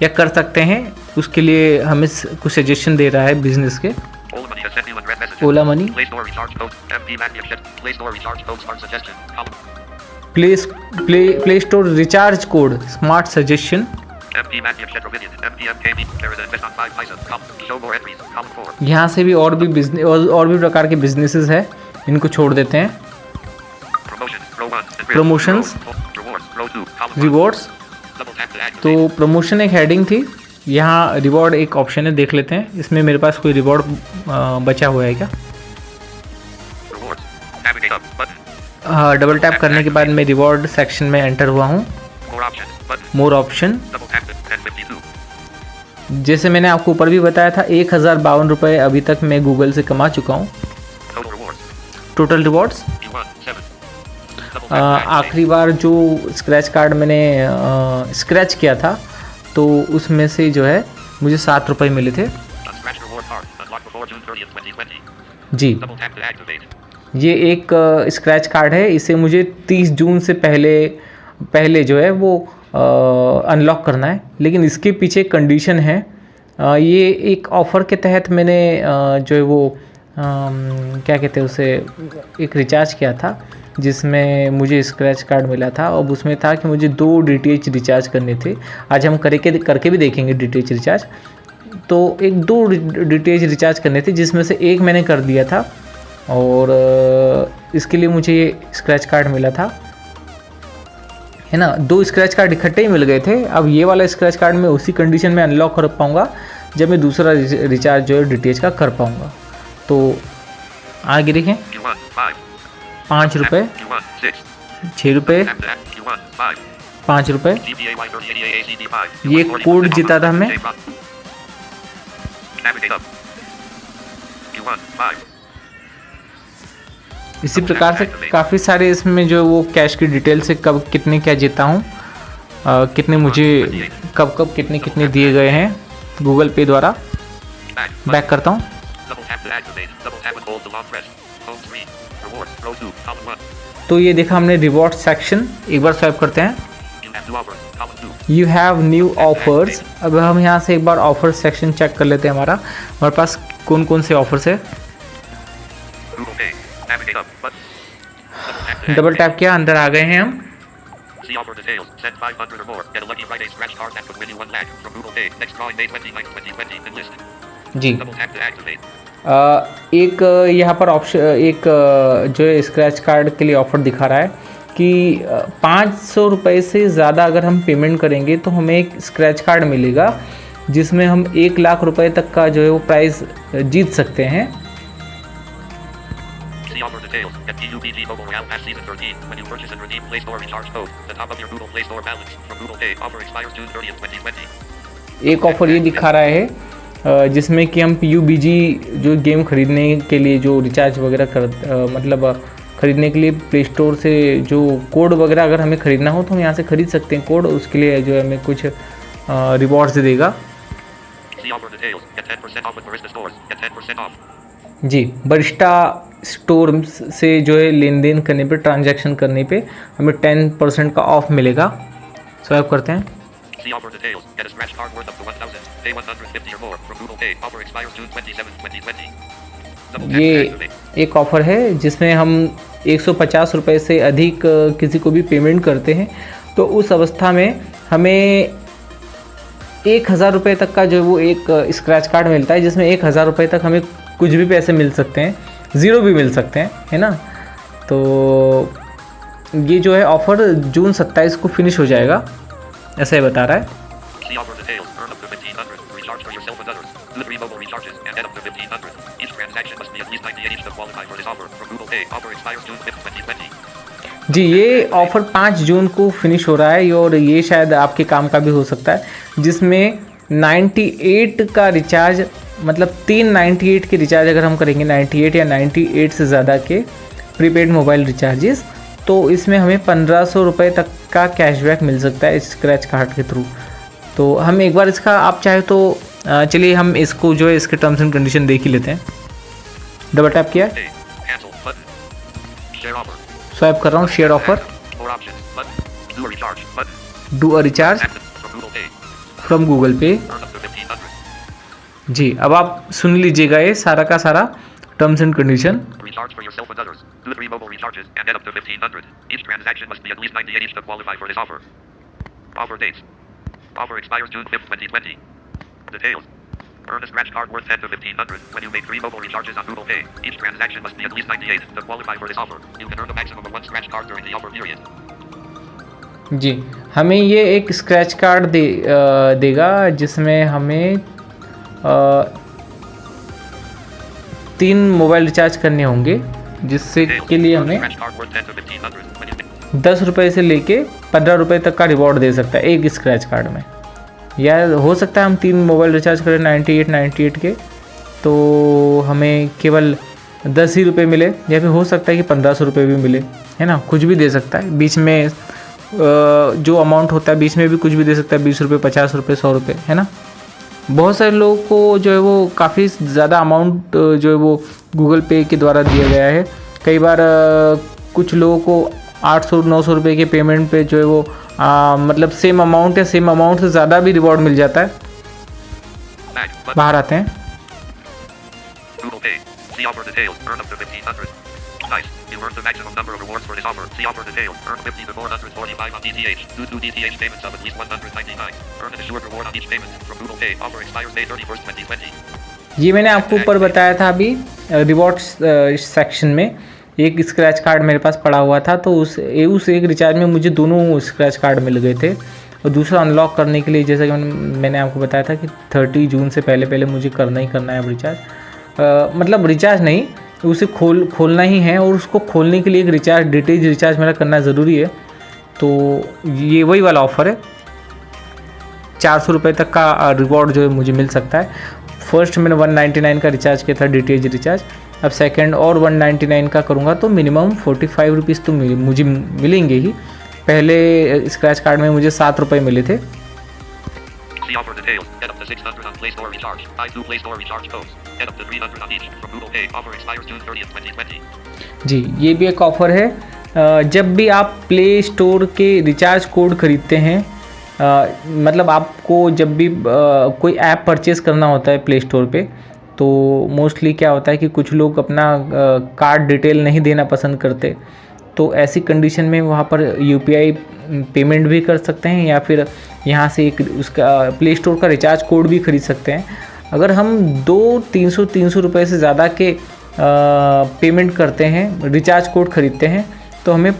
या कर सकते हैं, उसके लिए हमें कुछ सजेशन दे रहा है बिजनेस के। Ola Money has sent new and read messages. Ola money, Play Store recharge code. MP Magnet Shed. Play Store recharge code. Smart suggestion. Column. Play store recharge code, smart suggestion. MP Magnet Shed Provision. MPMKB. There is an invest on 5 paisa. Column. Show more entries. Column 4. यहाँ से भी और भी business और भी प्रकार के businesses है, इनको छोड़ देते हैं। Promotions. Row 1. and Promotions. Row- Rewards. Row 2. Column 1. Rewards, Double tap to activate. तो प्रमोशन एक हेडिंग थी, यहाँ रिवॉर्ड एक ऑप्शन है, देख लेते हैं इसमें मेरे पास कोई रिवॉर्ड बचा हुआ है क्या। Rewards. Navigate up. Button. Double tap करने के बाद मैं रिवॉर्ड सेक्शन में एंटर हुआ हूँ। More options. Button. More option, Double tap to 1052. जैसे मैंने आपको ऊपर भी बताया था 1052 रुपये अभी तक मैं गूगल से कमा चुका हूँ। Total rewards. Total rewards, Q1. 7. Double tap to activate. आखिरी बार जो स्क्रैच कार्ड मैंने स्क्रैच किया था तो उसमें से जो है मुझे 7 रुपये मिले थे। Unscratch reward card. Unlocked before June 30th, 2020. Ji, Double tap to activate. ये एक स्क्रैच कार्ड है, इसे मुझे 30 जून से पहले जो है वो अनलॉक करना है, लेकिन इसके पीछे कंडीशन है। ये एक ऑफ़र के तहत मैंने जो है वो क्या कहते हैं उसे, एक रिचार्ज किया था जिसमें मुझे स्क्रैच कार्ड मिला था। अब उसमें था कि मुझे 2 DTH रिचार्ज करने थे। आज हम करके भी देखेंगे DTH रिचार्ज। तो एक 2 DTH रिचार्ज करने थे जिसमें से एक मैंने कर दिया था और इसके लिए मुझे ये स्क्रैच कार्ड मिला था, है ना। 2 स्क्रैच कार्ड इकट्ठे ही मिल गए थे। अब ये वाला स्क्रैच कार्ड मैं उसी कंडीशन में अनलॉक कर पाऊँगा जब मैं दूसरा रिचार्ज जो है DTH का कर पाऊँगा। तो आगे देखें, Q1. 5. 5 रुपये, Q1. 6. 6 रुपये, Tap to act. Q1. 5. 5 रुपये। GPAY 30 AACD 5. ये कोड जीता था मैं। Navigate up. Q1. 5. इसी प्रकार से काफ़ी सारे इसमें जो वो कैश की डिटेल से कब कितने क्या जीता हूँ, कितने मुझे कब कितने दिए गए हैं गूगल पे द्वारा। Back. बैक करता हूँ। Double tap to activate. Double tap and hold to long press. Home screen. Rewards. Row 2. Column 1. तो ये देखा हमने रिवॉर्ड सेक्शन, एक बार स्वाइप करते हैं। You have new offers. Column 2. You have new offers. अब हम यहाँ से एक बार ऑफर सेक्शन चेक कर लेते हैं हमारे पास कौन कौन से ऑफर्स है। Google Pay. Navigate up. Button. Double tap to double activate. Tap किया, अंदर आ गए हैं हम। See offer details. Send 500 or more. Get a lucky Friday scratch card that could win you 1 lakh from Google Pay. Next drawing May 29, 2020. Enlist. Ji, Double tap to activate. एक यहाँ पर option, एक जो है स्क्रैच कार्ड के लिए offer दिखा रहा है कि 500 रुपये से ज़्यादा अगर हम पेमेंट करेंगे तो हमें एक स्क्रैच कार्ड मिलेगा जिसमें हम 1 लाख रुपए तक का जो है वो प्राइज़ जीत सकते हैं। See offer details. Get PUBG Mobile Royale Pass Season 13. When you purchase and redeem Play Store recharge code, the top of your Google Play Store balance from Google Pay. Offer expires June 30th, 2020. एक offer ये दिखा रहा है जिसमें कि हम PUBG जो game खरीदने के लिए जो रिचार्ज वगैरह मतलब ख़रीदने के लिए प्ले स्टोर से जो कोड वगैरह अगर हमें ख़रीदना हो तो हम यहाँ से ख़रीद सकते हैं कोड, उसके लिए जो है हमें कुछ रिवॉर्ड्स देगा। See offer details. Get 10% off with Barista Stores. Get 10% off. Ji, barista store से जो है लेन देन करने पे, ट्रांजैक्शन करने पे हमें 10% का ऑफ मिलेगा। स्वाइप करते हैं। See offer details. Get a scratch card worth up to 1,000. Pay 150 or more from Google Pay. Offer expires June 27, 2020. Double tap to ये activate. एक ऑफ़र है जिसमें हम 150 रुपये से अधिक किसी को भी पेमेंट करते हैं तो उस अवस्था में हमें 1,000 रुपये तक का जो है वो एक स्क्रैच कार्ड मिलता है जिसमें 1,000 रुपये तक हमें कुछ भी पैसे मिल सकते हैं, ज़ीरो भी मिल सकते हैं, है ना। तो ये जो है ऑफ़र जून 27 को फिनिश हो जाएगा, ऐसा ही बता रहा है। See offer details. Earn up to 1,500. Recharge for yourself and others. Do 3 mobile recharges and get up to 1,500. Each transaction must be at least 98 each to qualify for this offer from Google Pay. Offer expires June 5th, 2020. जी, ये offer 5 जून को finish हो रहा है और ये शायद आपके काम का भी हो सकता है जिसमें 98 का रिचार्ज, मतलब 398 के रिचार्ज अगर हम करेंगे 98 या 98 से ज़्यादा के प्रीपेड मोबाइल रिचार्जेस तो इसमें हमें 1,500 रुपये तक का कैशबैक मिल सकता है इस स्क्रैच कार्ड के थ्रू। तो हम एक बार इसका, आप चाहे तो चलिए हम इसको जो है इसके टर्म्स एंड कंडीशन देख ही लेते हैं। डबल टैप किया, Pay. Cancel button. Share offer. Swipe कर रहा हूँ, share offer, More options button. Do a recharge button. Do a recharge Active from Google Pay. From Google पे। Earn up to 1,500. जी, अब आप सुन लीजिएगा ये सारा का सारा terms and condition. Recharge for yourself and others. Do 3 mobile recharges and get up to 1,500. Each transaction must be at least 98 each to qualify for this offer. Offer dates. Offer expires June 5th, 2020. Details. Earn a scratch card worth 10 to 1,500 when you make 3 mobile recharges on Google Pay. Each transaction must be at least 98 to qualify for this offer. You can earn a maximum of 1 scratch card during the offer period. जी, हमें ये एक scratch card देगा जिसमें हमें 3 mobile recharge करने होंगे जिससे के लिए हमें Scratch card worth 10 to 1,500 when you make 10 रुपये से लेके 15 रुपये तक का रिवॉर्ड दे सकता है एक स्क्रैच कार्ड में। या हो सकता है हम 3 मोबाइल रिचार्ज करें 98 के तो हमें केवल 10 ही रुपये मिले, या फिर हो सकता है कि 1,500 रुपये भी मिले, है ना। कुछ भी दे सकता है, बीच में जो अमाउंट होता है बीच में भी कुछ भी दे सकता है, 20 रुपये, 50 रुपये, 100 रुपये, है ना। बहुत सारे लोगों को जो है वो काफ़ी ज़्यादा अमाउंट जो है वो गूगल पे के द्वारा दिया गया है। कई बार कुछ लोगों को 800-900 रुपये के पेमेंट पे जो है वो मतलब सेम अमाउंट या सेम अमाउंट से ज़्यादा भी रिवॉर्ड मिल जाता है। back button. बाहर आते हैं। Google Pay. See offer details. Earn up to 1,500. Nice. You earned the maximum number of rewards for this offer. See offer details. Earn 50 to 445 on DTH. Do DTH payments of at least 199. Earn an assured reward on each payment from Google Pay. Offer expires May 31st, 2020. ये मैंने आपको ऊपर बताया था अभी rewards section में एक scratch card मेरे पास पड़ा हुआ था तो उस एक रिचार्ज में मुझे दोनों स्क्रैच कार्ड मिल गए थे। और दूसरा अनलॉक करने के लिए जैसा कि मैंने आपको बताया था कि 30 जून से पहले मुझे करना ही करना है अब रिचार्ज। मतलब रिचार्ज नहीं, उसे खोलना ही है और उसको खोलने के लिए एक रिचार्ज डिटेज रिचार्ज मेरा करना ज़रूरी है। तो ये वही वाला ऑफ़र है, 400 रुपये तक का रिवॉर्ड जो है मुझे मिल सकता है। फर्स्ट मैंने 199 का रिचार्ज किया था डीटीएच रिचार्ज, अब सेकंड और 199 का करूँगा तो मिनिमम 45 रुपीज़ तो मुझे मिलेंगे ही। पहले स्क्रैच कार्ड में मुझे 7 रुपये मिले थे। See offer details. Get up to 600 on Play Store recharge. Buy 2 Play Store recharge codes. Get up to 300 on each from Google Pay. Offer expires June 30th, 2020. जी, ये भी एक ऑफ़र है। जब भी आप प्ले स्टोर के रिचार्ज कोड खरीदते हैं, मतलब आपको जब भी कोई ऐप परचेज़ करना होता है प्ले स्टोर पे, तो मोस्टली क्या होता है कि कुछ लोग अपना कार्ड डिटेल नहीं देना पसंद करते। तो ऐसी कंडीशन में वहाँ पर यूपीआई पेमेंट भी कर सकते हैं या फिर यहाँ से एक उसका प्ले स्टोर का रिचार्ज कोड भी खरीद सकते हैं। अगर हम 300 रुपये से ज़्यादा के पेमेंट करते हैं, रिचार्ज कोड ख़रीदते हैं, तो हमें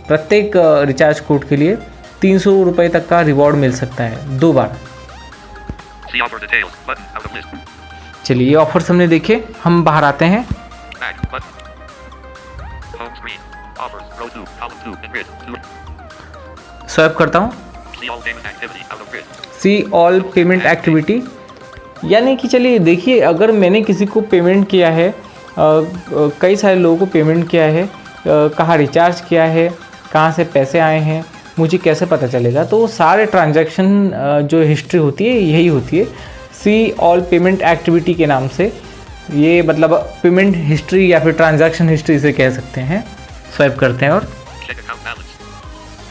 प्रत्येक रिचार्ज कोड के लिए 300 रुपये तक का रिवॉर्ड मिल सकता है 2 बार। See offer details button out of list. चलिए ये ऑफर्स हमने देखे, हम बाहर आते हैं। Back button. Home screen. Offers. Row 2. Column 2. In grid. 2. Swipe करता हूँ। See all payment activity out of grid. See all payment activity, यानी कि चलिए देखिए, अगर मैंने किसी को पेमेंट किया है, कई सारे लोगों को पेमेंट किया है, कहाँ रिचार्ज किया है, कहाँ से पैसे आए हैं, मुझे कैसे पता चलेगा? तो सारे ट्रांजैक्शन जो हिस्ट्री होती है यही होती है, सी ऑल पेमेंट एक्टिविटी के नाम से। ये मतलब पेमेंट हिस्ट्री या फिर ट्रांजैक्शन हिस्ट्री से कह सकते हैं। स्वाइप करते हैं और Check account balance.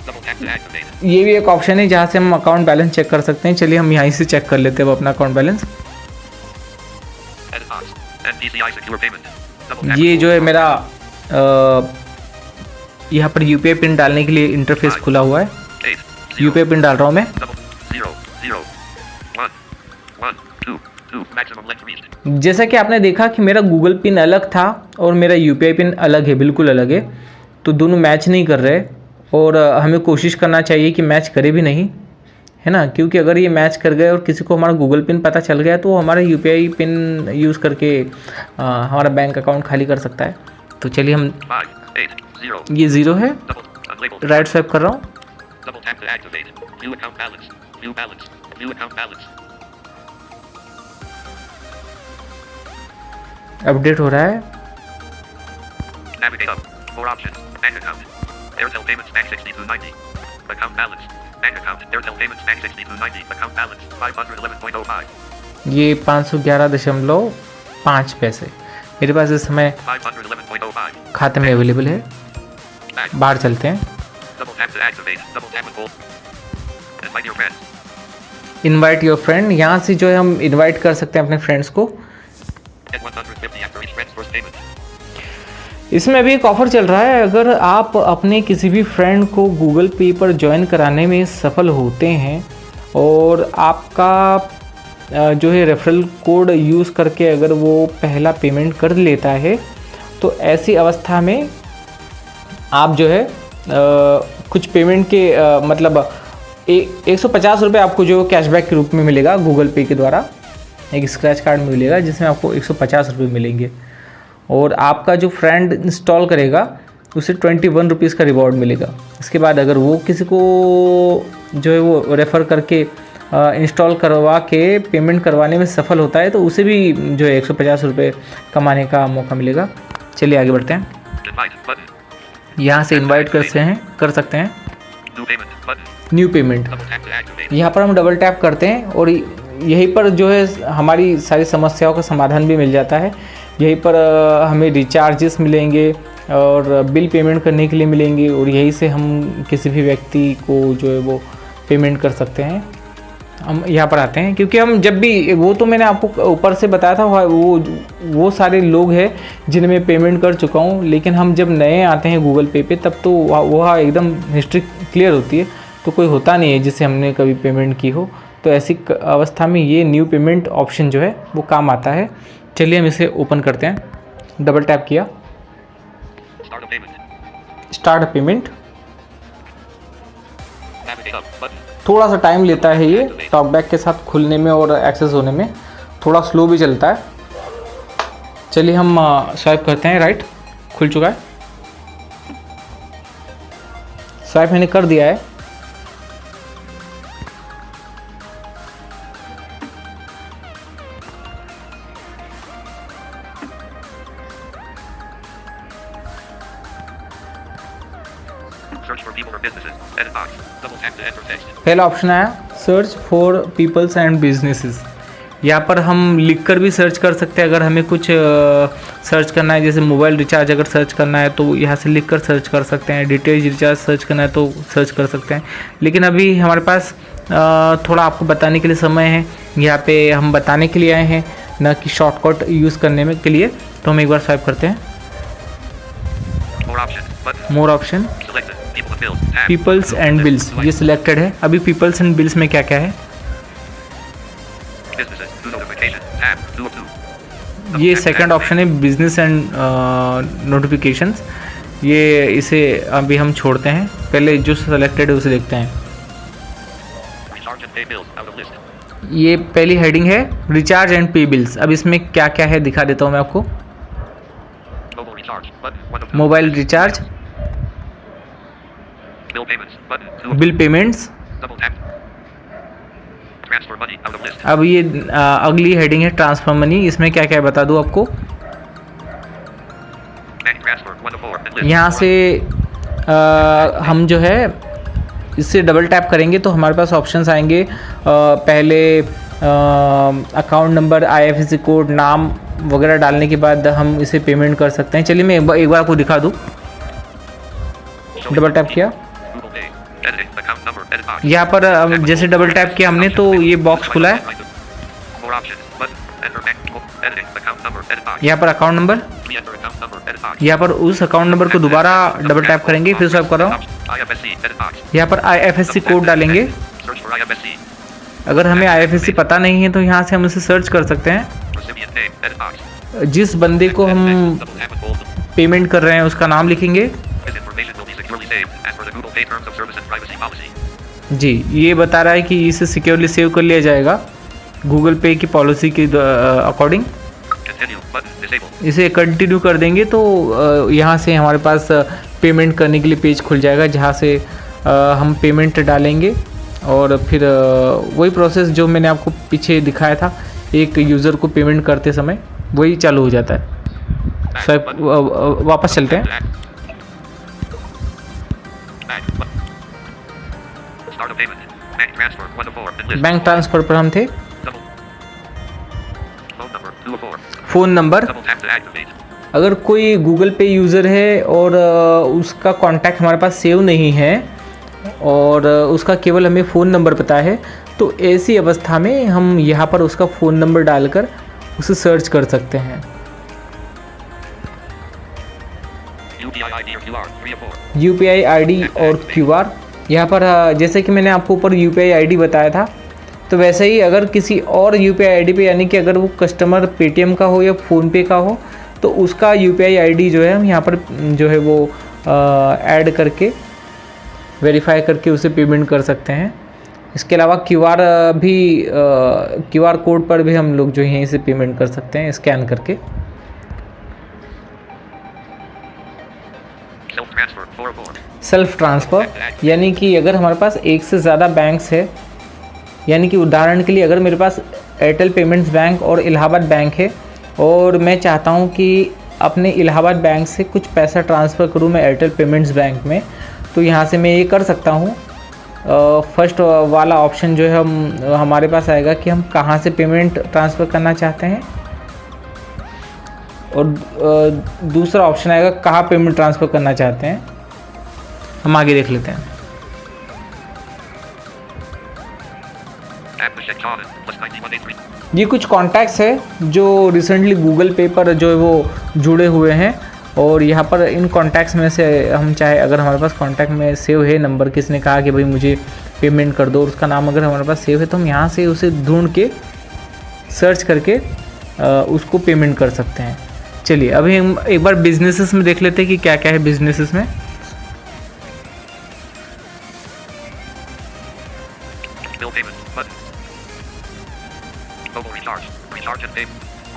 Double tap to activate. ये भी एक ऑप्शन है जहाँ से हम अकाउंट बैलेंस चेक कर सकते हैं। चलिए हम यहाँ से चेक कर लेते हैं अपना account balance. Edit box. NPCI secure payment. Double tap. ये जो है मेरा यहाँ पर यूपीआई पिन डालने के लिए इंटरफेस खुला हुआ है। 8. 0. यूपीआई पिन डाल रहा हूँ मैं। Double 0. 0. 1. 1. 2. 2. Maximum length reached. जैसा कि आपने देखा कि मेरा गूगल पिन अलग था और मेरा यूपीआई पिन अलग है, बिल्कुल अलग है, तो दोनों मैच नहीं कर रहे। और हमें कोशिश करना चाहिए कि मैच करे भी नहीं, है ना, क्योंकि अगर ये मैच कर गए और किसी को हमारा गूगल पिन पता चल गया तो वो हमारा यूपीआई पिन यूज़ करके हमारा बैंक अकाउंट खाली कर सकता है। तो चलिए हम 5. 8. 0. ये 0 है, Double unlabeled. राइट स्वाइप कर रहा हूँ। Double tap to activate. View account balance. View balance. View account balance. Update हो रहा है। Navigate up. More options. Bank account. Airtel payments bank 6290. Account balance. Bank account. Airtel payments bank 6290. Account balance 511.05. ये 511.5 पैसे मेरे पास इस समय 511.05. खाते में अवेलेबल है। Back. बाहर चलते हैं। Double tap to activate. Double tap and hold. Invite your friends. Invite your friend, यहाँ से जो है हम इनवाइट कर सकते हैं अपने फ्रेंड्स को। Get 150 after each friend's first payment. इसमें अभी एक ऑफ़र चल रहा है, अगर आप अपने किसी भी फ्रेंड को गूगल पे पर ज्वाइन कराने में सफल होते हैं और आपका जो है रेफरल कोड यूज़ करके अगर वो पहला पेमेंट कर लेता है, तो ऐसी अवस्था में आप जो है कुछ पेमेंट के मतलब 150 रुपये आपको जो कैशबैक के रूप में मिलेगा गूगल पे के द्वारा। एक स्क्रैच कार्ड मिलेगा जिसमें आपको 150 रुपये मिलेंगे, और आपका जो फ्रेंड इंस्टॉल करेगा उसे 21 रुपीज़ का रिवॉर्ड मिलेगा। इसके बाद अगर वो किसी को जो है वो रेफ़र करके इंस्टॉल करवा के पेमेंट करवाने में सफल होता है तो उसे भी जो है 150 रुपये कमाने का मौका मिलेगा। चलिए आगे बढ़ते हैं। Invite button. यहाँ से इनवाइट कर सकते हैं। New payment button. New payment, Double tap to activate. यहाँ पर हम डबल टैप करते हैं और यहीं पर जो है हमारी सारी समस्याओं का समाधान भी मिल जाता है। यहीं पर हमें रिचार्जेस मिलेंगे और बिल पेमेंट करने के लिए मिलेंगे, और यहीं से हम किसी भी व्यक्ति को जो है वो पेमेंट कर सकते हैं। हम यहाँ पर आते हैं क्योंकि हम जब भी, वो तो मैंने आपको ऊपर से बताया था, वो सारे लोग हैं जिन्हें मैं पेमेंट कर चुका हूँ, लेकिन हम जब नए आते हैं गूगल पे तब तो वह एकदम हिस्ट्री क्लियर होती है, तो कोई होता नहीं है जिससे हमने कभी पेमेंट की हो। तो ऐसी अवस्था में ये न्यू पेमेंट ऑप्शन जो है वो काम आता है। चलिए हम इसे ओपन करते हैं। डबल टैप किया, Start a payment. Start a payment. Navigate up button. थोड़ा सा टाइम लेता है ये टॉकबैक के साथ खुलने में और एक्सेस होने में, थोड़ा स्लो भी चलता है। चलिए हम स्वाइप करते हैं। राइट, खुल चुका है। स्वाइप मैंने कर दिया है। Search for people or businesses. Edit box. Double tap to enter text. पहला ऑप्शन आया search for peoples and businesses. यहाँ पर हम लिखकर भी सर्च कर सकते हैं। अगर हमें कुछ सर्च करना है, जैसे मोबाइल रिचार्ज अगर सर्च करना है तो यहाँ से लिखकर सर्च कर सकते हैं। डिटेल्स रिचार्ज सर्च करना है तो सर्च कर सकते हैं। लेकिन अभी हमारे पास थोड़ा आपको बताने के लिए समय है। यहाँ पे हम बताने के लिए आए हैं, न कि शॉर्टकट यूज़ करने में के लिए। तो हम एक बार स्वाइप करते हैं। More options button. More option, Selected. People and bills. Tab. Peoples and bills, ये सिलेक्टेड है। अभी पीपल्स एंड बिल्स में क्या क्या है? Businesses. New notification. Tab. 2 of 2. ये सेकंड ऑप्शन है बिजनेस एंड नोटिफिकेशंस। ये इसे अभी हम छोड़ते हैं, पहले जो सेलेक्टेड है उसे देखते हैं। Recharge and pay bills out of list. ये पहली हेडिंग है रिचार्ज एंड पे बिल्स। अब इसमें क्या क्या है दिखा देता हूँ मैं आपको। Mobile recharge button 1 of 2. Mobile recharge, Bill payments button 2 of 2. Bill payments. Double tap. Transfer money out of list. अब ये अगली हेडिंग है ट्रांसफर मनी। इसमें क्या क्या है बता दूँ आपको। Bank transfer 1 of 4 and list. यहाँ से हम जो है इससे डबल टैप करेंगे तो हमारे पास ऑप्शंस आएंगे। पहले अकाउंट नंबर, IFSC कोड, नाम वगैरह डालने के बाद हम इसे पेमेंट कर सकते हैं। चलिए मैं एक बार आपको दिखा दूँ। डबल टैप किया, Google Pay. Editing account number edit box. यहाँ पर जैसे डबल टैप किया हमने तो ये बॉक्स खुला है। More options button. Enter bank. Editing account number edit box. यहाँ पर account number, Re-enter account number edit box. यहाँ पर उस अकाउंट नंबर को दोबारा डबल टैप करेंगे, फिर स्वाइप कर रहा हूँ। IFSC edit box. यहाँ पर IFSC कोड डालेंगे। Search for IFSC. अगर हमें IFSC पता नहीं है तो यहाँ से हम इसे सर्च कर सकते हैं। Recipient name edit box. जिस बंदे को हम Double tap and hold. Payment कर रहे हैं उसका नाम लिखेंगे। This information will be securely saved as per the Google Pay terms of service and privacy policy. जी, ये बता रहा है कि इसे सिक्योरली सेव कर लिया जाएगा गूगल पे की पॉलिसी के अकॉर्डिंग। Continue button. Disable. इसे कंटिन्यू कर देंगे तो यहाँ से हमारे पास पेमेंट करने के लिए पेज खुल जाएगा, जहाँ से हम पेमेंट डालेंगे और फिर वही प्रोसेस जो मैंने आपको पीछे दिखाया था एक यूज़र को पेमेंट करते समय, वही चालू हो जाता है। स्वाइप वापस चलते हैं। Back button. Start a payment. Bank transfer 1 of 4 and list. Bank transfer पर हम थे। Double. Phone number 2 of 4. Phone number, Double tap to activate. अगर कोई गूगल पे यूज़र है और उसका कॉन्टैक्ट हमारे पास सेव नहीं है और उसका केवल हमें फ़ोन नंबर पता है, तो ऐसी अवस्था में हम यहाँ पर उसका फ़ोन नंबर डालकर उसे सर्च कर सकते हैं। UPI ID or QR 3 of 4. UPI ID और QR, यहाँ पर जैसे कि मैंने आपको ऊपर UPI ID बताया था, तो वैसे ही अगर किसी और UPI ID पे, यानी कि अगर वो कस्टमर पेटीएम का हो या फ़ोनपे का हो, तो उसका UPI ID जो है हम यहाँ पर जो है वो ऐड करके वेरीफाई करके उसे पेमेंट कर सकते हैं। इसके अलावा QR कोड पर भी हम लोग जो है इसे पेमेंट कर सकते हैं स्कैन करके। Self transfer 4 of 4. Self transfer, यानी कि अगर हमारे पास एक से ज़्यादा बैंक्स है, यानी कि उदाहरण के लिए अगर मेरे पास एयरटेल पेमेंट्स बैंक और इलाहाबाद बैंक है और मैं चाहता हूं कि अपने इलाहाबाद बैंक से कुछ पैसा ट्रांसफ़र करूं मैं एयरटेल पेमेंट्स बैंक में, तो यहां से मैं ये कर सकता हूं। फर्स्ट वाला ऑप्शन जो है हमारे पास आएगा कि हम कहां से पेमेंट ट्रांसफ़र करना चाहते हैं, और दूसरा ऑप्शन आएगा कहाँ पेमेंट ट्रांसफ़र करना चाहते हैं। हम आगे देख लेते हैं। App to check John plus 9183. ये कुछ कॉन्टैक्ट्स है जो रिसेंटली गूगल पे पर जो है वो जुड़े हुए हैं, और यहाँ पर इन कॉन्टैक्ट्स में से हम चाहे, अगर हमारे पास कॉन्टैक्ट में सेव है नंबर, किसने कहा कि भाई मुझे पेमेंट कर दो, और उसका नाम अगर हमारे पास सेव है तो हम यहाँ से उसे ढूंढ के सर्च करके उसको पेमेंट कर सकते हैं। चलिए अभी हम एक बार बिजनेसेस में देख लेते हैं कि क्या क्या है बिजनेसेस में। Bill payment button. Mobile recharge. Recharge and pay.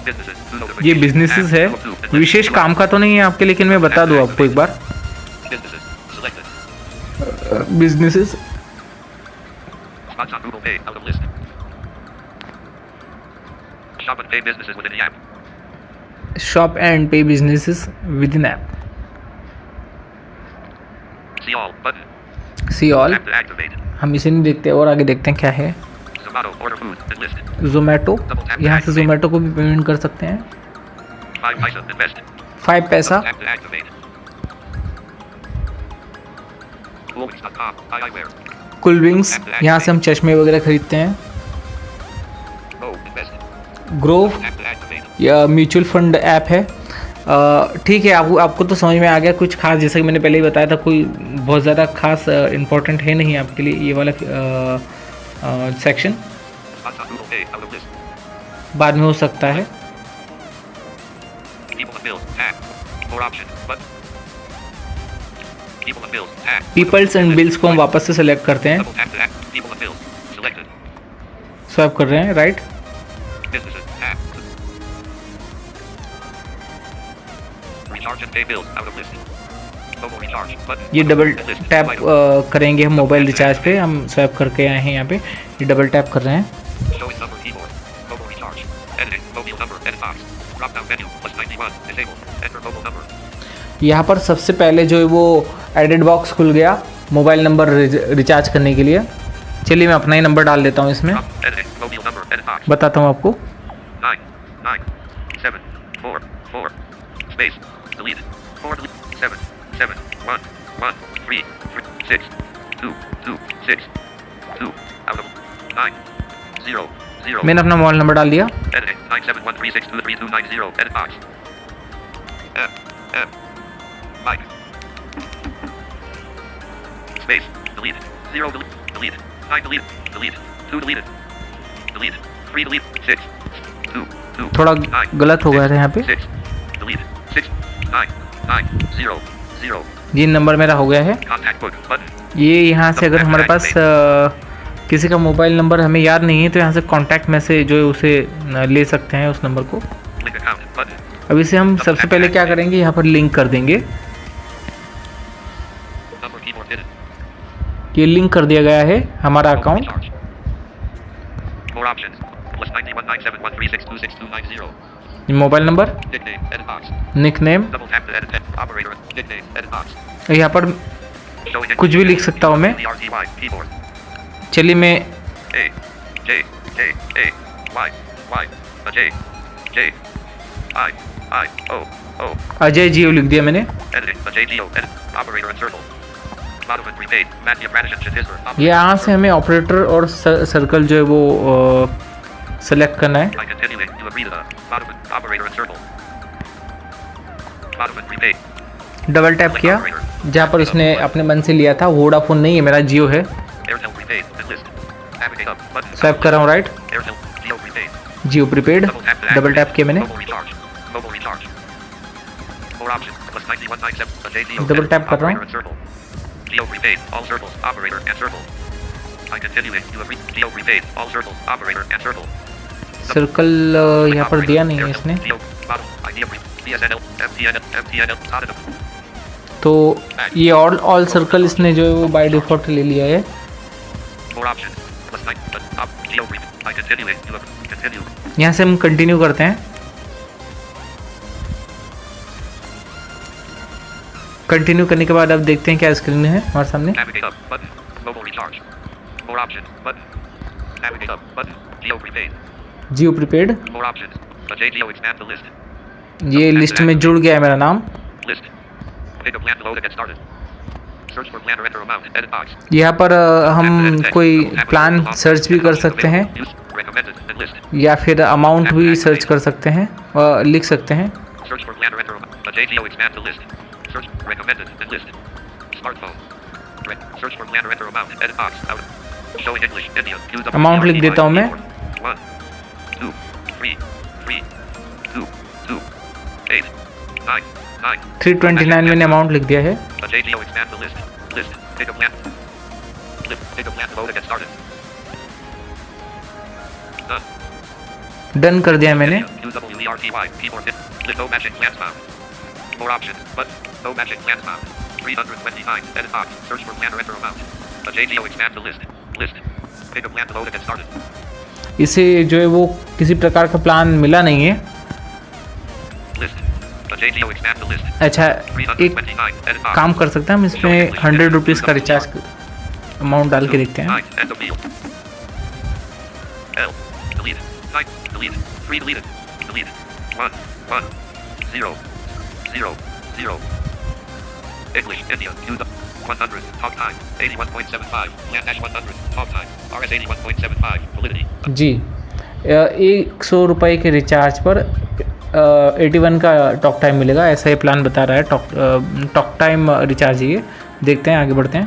Businesses. ये बिजनेसेस है, विशेष काम का तो नहीं है आपके, लेकिन मैं बता दूं आपको एक बार। Businesses. Selected. Businesses, Spots on Google Pay out of list. Shop and pay businesses within the app. Shop and pay businesses within app. See all button. See all, Tap to activate. हम इसे नहीं देखते और आगे देखते हैं क्या है। Zomato order food is listed. Zomato, यहाँ से जोमेटो को भी पेमेंट कर सकते हैं। 5 paisa invested. 5 पैसा, Tap to activate. Coolwings.com. eyewear. कूलविंग्स, यहाँ से हम चश्मे वगैरह खरीदते हैं। Go invested. Grove, Tap to activate. या म्यूचुअल फंड ऐप है। ठीक है, आपको तो समझ में आ गया। कुछ खास, जैसा कि मैंने पहले ही बताया था, कोई बहुत ज़्यादा खास इम्पोर्टेंट है नहीं आपके लिए ये वाला section, Spots on Google Pay out of list. बाद में हो सकता है। People and bills. Tab. More options. Button. People and bills. Tag. Peoples and bills को हम वापस से सेलेक्ट करते हैं, Double tap to act. People and bills. Selected. Swap कर रहे हैं, right. Businesses. Tag. Recharge and pay bills. Out of list. Mobile recharge. Button. ये डबल List. Tap Vital. करेंगे हम मोबाइल रिचार्ज पे, हम स्वैप करके आए हैं यहाँ पे, ये डबल टैप कर रहे हैं। Showing number keyboard. Mobile recharge. Editing. Mobile number. Edit box. Drop down menu. +91. Disable. Enter mobile number. यहाँ पर सबसे पहले जो है वो एडिट बॉक्स खुल गया मोबाइल नंबर रिचार्ज करने के लिए। चलिए मैं अपना ही नंबर डाल देता हूँ इसमें, Drop. Editing. Mobile number. Edit box. बताता हूँ आपको। 9 9 7 4 4 space delete 4 delete 7 7 1 1 3 6 2 2 6 2 out of 9 0 0 मैंने अपना मोबाइल नंबर डाल दिया। editing 97136239290 edit box M M Mike space delete 0 delete delete 9 delete delete 2 deleted delete 3 delete 6 2 2 थोड़ा 9 गलत हो गया था यहाँ पे। 6 delete 6 9 9 0 0 ये नंबर मेरा हो गया है। contact book button ये यहाँ से अगर हमारे पास किसी का मोबाइल नंबर हमें याद नहीं है तो यहाँ से कॉन्टैक्ट में से जो है उसे ले सकते हैं उस नंबर को। link account button अब इसे हम सबसे पहले क्या करेंगे, यहाँ पर लिंक कर देंगे। number keyboard hidden ये लिंक कर दिया गया है हमारा अकाउंट। recharge more options +9197136269290 ये mobile number, nickname edit box nickname, double tap to edit operator nickname edit box यहाँ पर showing कुछ भी लिख सकता हूँ मैं। RTY keyboard चलिए मैं A J J A Y Y J J I I O O Ajay जियो लिख दिया मैंने। editing J G O edit operator and circle bottom and prepaid Matthew Radishan Chhattisgarh ये यहाँ से हमें ऑपरेटर और सर्कल जो है वो सेलेक्ट करना है। I continue it to agree to the bottom and operator and circle bottom and prepaid double tap किया जहाँ पर उसने अपने मन से लिया था। वोडाफोन नहीं है मेरा, जियो है। Airtel prepaid and list navigate up button swap कर रहा हूँ, right. Airtel Geo prepaid Jio prepaid double tap to double tap किया मैंने। mobile recharge more options +91997 J Geo Double tap कर रहा हूँ। operator and circle Geo prepaid all circles operator and circle I continue it to agree Geo prepaid all circles operator and circle circle यहाँ पर दिया नहीं है इसने, Geo bottom idea BSNL MTNL Tata तो ये ऑल सर्कल इसने जो है वो बाय डिफॉल्ट ले लिया है। more options +9 but up Geo prepaid I continue it to continue यहाँ से हम कंटिन्यू करते हैं। कंटिन्यू करने के बाद अब देखते हैं क्या स्क्रीन है हमारे सामने। navigate up button mobile recharge more options button navigate up button Geo prepaid Jio prepaid, more options J Geo expand the list ये लिस्ट में जुड़ गया है मेरा नाम। list pick a plan to load and get started search for plan or enter amount edit box यहाँ पर हम कोई प्लान सर्च भी कर सकते हैं use recommended and list या फिर अमाउंट भी सर्च कर सकते हैं और लिख सकते हैं। search for plan or enter amount J Geo expand the list search recommended and list smartphone search for plan or enter amount edit box out showing English India use Amount लिख देता हूँ मैं। 1 2 3 3 2 2 8 9 9 329 मैंने अमाउंट लिख दिया है। J Geo expand the list pick a plan pick a plan to load and get started done done कर दिया मैंने। UWERTY keyboard hit list no matching plans found more options but no matching plans found 329 edit box search for plan or enter amount J Geo expand the list pick a plan to load and get started इसे जो है वो किसी प्रकार का plan मिला नहीं है। list J Geo expand the list अच्छा, एक 329 edit box काम कर सकते हैं हम इसमें 100 रुपीज़ का रिचार्ज अमाउंट डाल के देखते हैं। 9 end of deal L deleted 9 deleted 3 deleted deleted 1 1 0 0 0 English India use 100 talk time 81.75 land dash 100 talk time RS 81.75 validity जी, 100 रुपये के रिचार्ज पर 81 का टॉक टाइम मिलेगा, ऐसा ये प्लान बता रहा है। टॉक टाइम रिचार्ज ये देखते हैं, आगे बढ़ते हैं।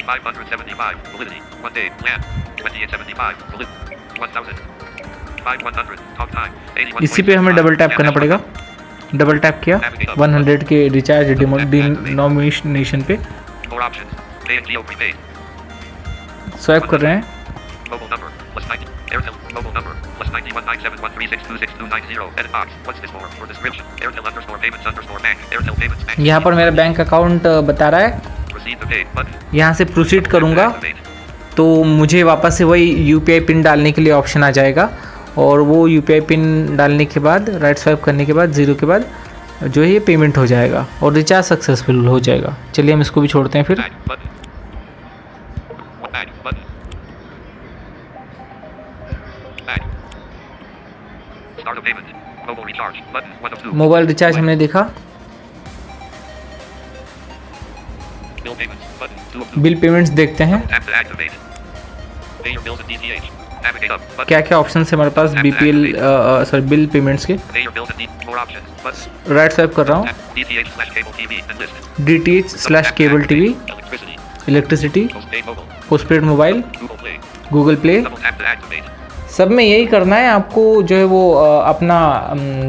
575 validity 1 day land 2875 validity 1000 5100 talk time 81. इसी पे हमें डबल टैप करना पड़ेगा। डबल टैप किया 100 के रिचार्ज डिनोमिनेशन पे More options. Pay and Geo prepaid. Swipe कर रहे हैं। Mobile number +90. Airtel mobile number +919713626290. Edit box. What's this for? For description. Airtel_payments_bank. Airtel payments bank. यहाँ पर मेरा बैंक अकाउंट बता रहा है। Proceed to pay button. यहाँ से प्रोसीड करूँगा Activate. तो मुझे वापस से वही यूपीआई पिन डालने के लिए ऑप्शन आ जाएगा और वो यूपीआई पिन डालने के बाद राइट स्वाइप करने के बाद 0 के बाद जो है ये पेमेंट हो जाएगा और रिचार्ज सक्सेसफुल हो जाएगा। चलिए हम इसको भी छोड़ते हैं फिर। Back button. Back button. Back. Start a payment. Mobile recharge button 1 of 2. Mobile recharge हमने देखा। Bill payments button 2 of 2. Bill payments देखते हैं Tap to activate. Pay your bills at DTH. Navigate up button. क्या क्या option है हमारे पास BPL sorry bill payments के। Pay your bills at more options button. Right swipe कर रहा हूँ। Tap DTH/cable TV and list. DTH cable TV, Electricity. Electricity, Postpaid mobile. Postpaid mobile, Google Play. Google Play, Double tap to activate. सब में यही करना है आपको। जो है वो अपना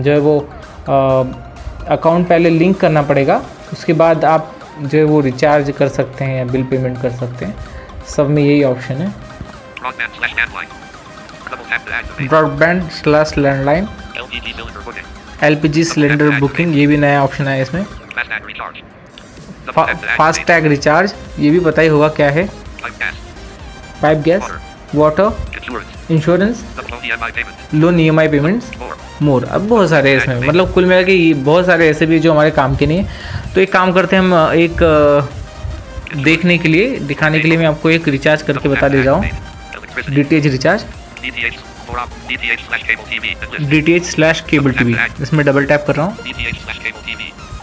जो है वो अकाउंट पहले लिंक करना पड़ेगा, उसके बाद आप जो है वो रिचार्ज कर सकते हैं या बिल पेमेंट कर सकते हैं। सब में यही ऑप्शन है। Broadband/landline. Double tap to activate. ब्रॉडबैंड/लैंडलाइन, LPG cylinder booking. LPG cylinder booking, ये भी नया ऑप्शन है इसमें। FASTag recharge. Double tap to activate. Fast tag recharge, ये भी पता ही होगा क्या है। Pipe gas. Pipe gas, water, Insurance. Insurance, Double loan EMI payment. Loan EMI payments, More. मोर। अब बहुत सारे हैं इसमें, मतलब कुल मिला के ये बहुत सारे ऐसे भी जो हमारे काम के नहीं है। तो एक काम करते हैं हम, एक देखने के लिए दिखाने के लिए मैं आपको एक रिचार्ज करके बता दे रहा हूँ। Electricity. DTH recharge, DTH. More op. DTH/cable TV and list. DTH cable TV, इसमें डबल टैप कर रहा हूँ। DTH/cable TV.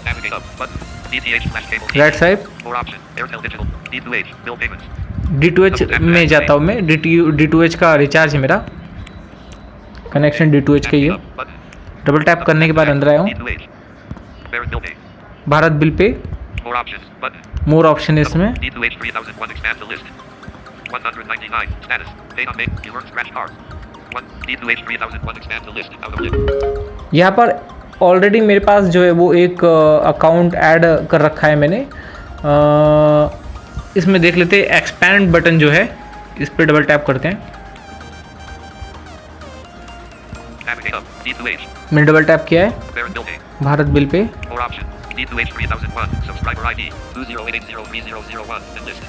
Navigate up button. DTH/cable TV. Right swipe, More option. Airtel Digital. D2H. Bill payments. D2H में जाता हूँ मैं। D2H का recharge है मेरा, कनेक्शन D2H का ये। Up button. डबल टैप करने के बाद अंदर आया हूँ। D2H. Barrett Bill Pay. Bharat bill pay, More options button. More option है इसमें। D2H 3001 expand the list. 199 status. Pay on May. You earn scratch cards. 1 D2H 3001 expand the list out of list. यहाँ पर ऑलरेडी मेरे पास जो है वो एक account add कर रखा है मैंने। इसमें देख लेते हैं, एक्सपैंड बटन जो है इस पर डबल टैप करते हैं। Navigate up. D2H. मैंने डबल टैप किया है, Barrett Bill Pay. Bharat bill pay. More options. D2H 3001. Subscriber ID 208803001 and list.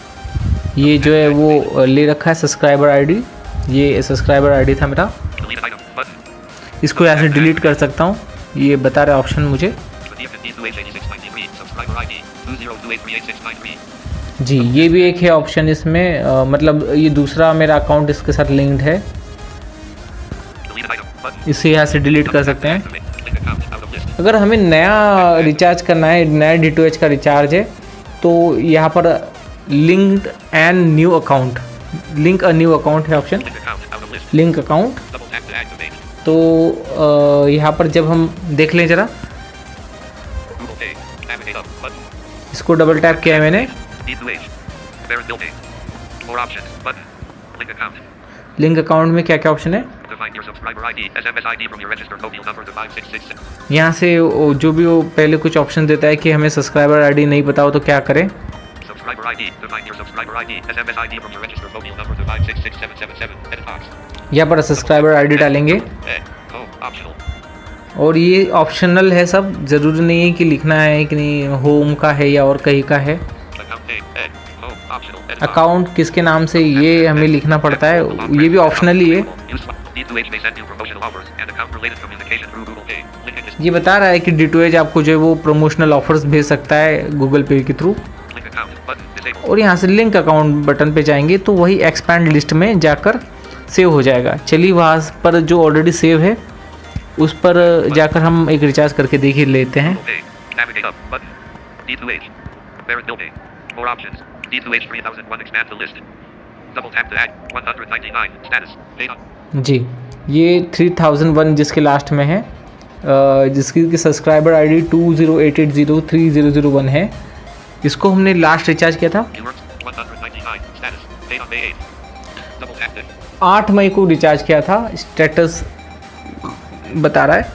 ये जो है वो ले रखा है सब्सक्राइबर आईडी, ये सब्सक्राइबर आईडी था मेरा। Delete item button. इसको यहाँ से डिलीट कर सकता हूँ, ये बता रहा है ऑप्शन मुझे। Redeem D2H 8693. Subscriber ID 202838693. जी, ये भी एक है ऑप्शन इसमें, मतलब ये दूसरा मेरा अकाउंट इसके साथ लिंक्ड है, Delete item button. इसे यहाँ से डिलीट कर सकते हैं। Activate. Link account out of list. अगर हमें नया रिचार्ज करना है, नया D2H का रिचार्ज है, तो यहाँ पर linked and new account, link a new account है option, Link account out of list. Link account. Double tap to activate. तो यहाँ पर जब हम देख लें ज़रा, Google Pay. Navigate up button. इसको डबल टैप किया है मैंने। D2H. Barrett Bill Pay. More options button. Link account. Link account में क्या क्या ऑप्शन है, Define your subscriber ID. SMS ID from your registered mobile number to 5666. यहाँ से जो भी वो पहले कुछ ऑप्शन देता है कि हमें सब्सक्राइबर आईडी नहीं पता हो तो क्या करें। Subscriber ID. Define your subscriber ID. SMS ID from your registered mobile number to 566777. Edit box. यहाँ पर सब्सक्राइबर आईडी डालेंगे Oh, optional. और ये ऑप्शनल है सब, ज़रूरी नहीं है कि लिखना है कि नहीं, होम का है या और कहीं का है। Account name. Oh, optional. Edit box. Account किसके नाम से ये हमें लिखना पड़ता है, ये भी ऑप्शनल ही है। Use D2H may send you promotional offers and account related communication through Google Pay. Link in this. ये बता रहा है कि D2H आपको जो है वो प्रमोशनल ऑफर्स भेज सकता है गूगल पे के through. Link account button disabled. और यहाँ से लिंक अकाउंट बटन पे जाएंगे तो वही एक्सपैंड लिस्ट में जाकर सेव हो जाएगा। चलिए वहाँ पर जो ऑलरेडी सेव है उस पर जाकर हम एक रिचार्ज करके देख ही लेते हैं। Google Pay. Navigate up button. D2H. Barrett Bill Pay. More options. D2H 3001 expand the list. Double tap to add 199 status. Pay on. जी, ये 3001 जिसके लास्ट में है, जिसकी सब्सक्राइबर आईडी 208803001 है, इसको हमने लास्ट रिचार्ज किया था You earned 199 status. Pay on May 8th. Double tap to 8 मई को रिचार्ज किया था। स्टेटस बता रहा है,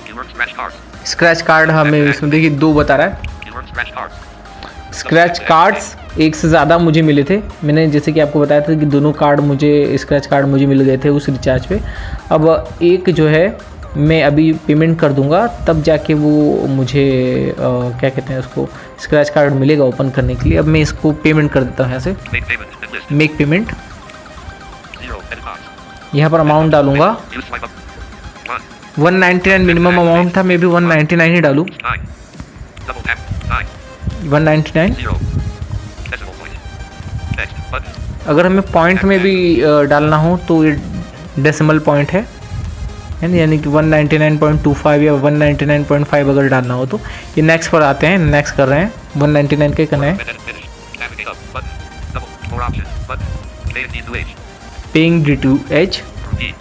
you earned scratch cards. Scratch card हमें इसमें देखिए 2 बता रहा है। You earned scratch cards. Scratch cards एक से ज़्यादा मुझे मिले थे। मैंने जैसे कि आपको बताया था कि दोनों कार्ड मुझे स्क्रैच कार्ड मुझे मिल गए थे उस रिचार्ज पे। अब एक जो है मैं अभी पेमेंट कर दूंगा, तब जाके वो मुझे क्या कहते हैं उसको, स्क्रैच कार्ड मिलेगा ओपन करने के लिए। अब मैं इसको पेमेंट कर देता हूँ यहाँ से, Make payment and list. Make payment. 0. Edit box. यहाँ पर अमाउंट डालूंगा, Use swipe up. 1. 199 minimum amount था, मैं भी 199 ही डालूँ। 9. Double tap. 9. 199। 0. Decimal point. Next. Button. अगर हमें पॉइंट में भी डालना हो तो ये डेसिमल पॉइंट है यानी कि 199.25 या 199.5 अगर डालना हो तो। ये नेक्स्ट पर आते हैं, नेक्स्ट कर रहे हैं, 199 का ही करना है। Edit finish. Navigate up. Button. Double. More options. Button. Pay in D2H. Paying D2H Rupee.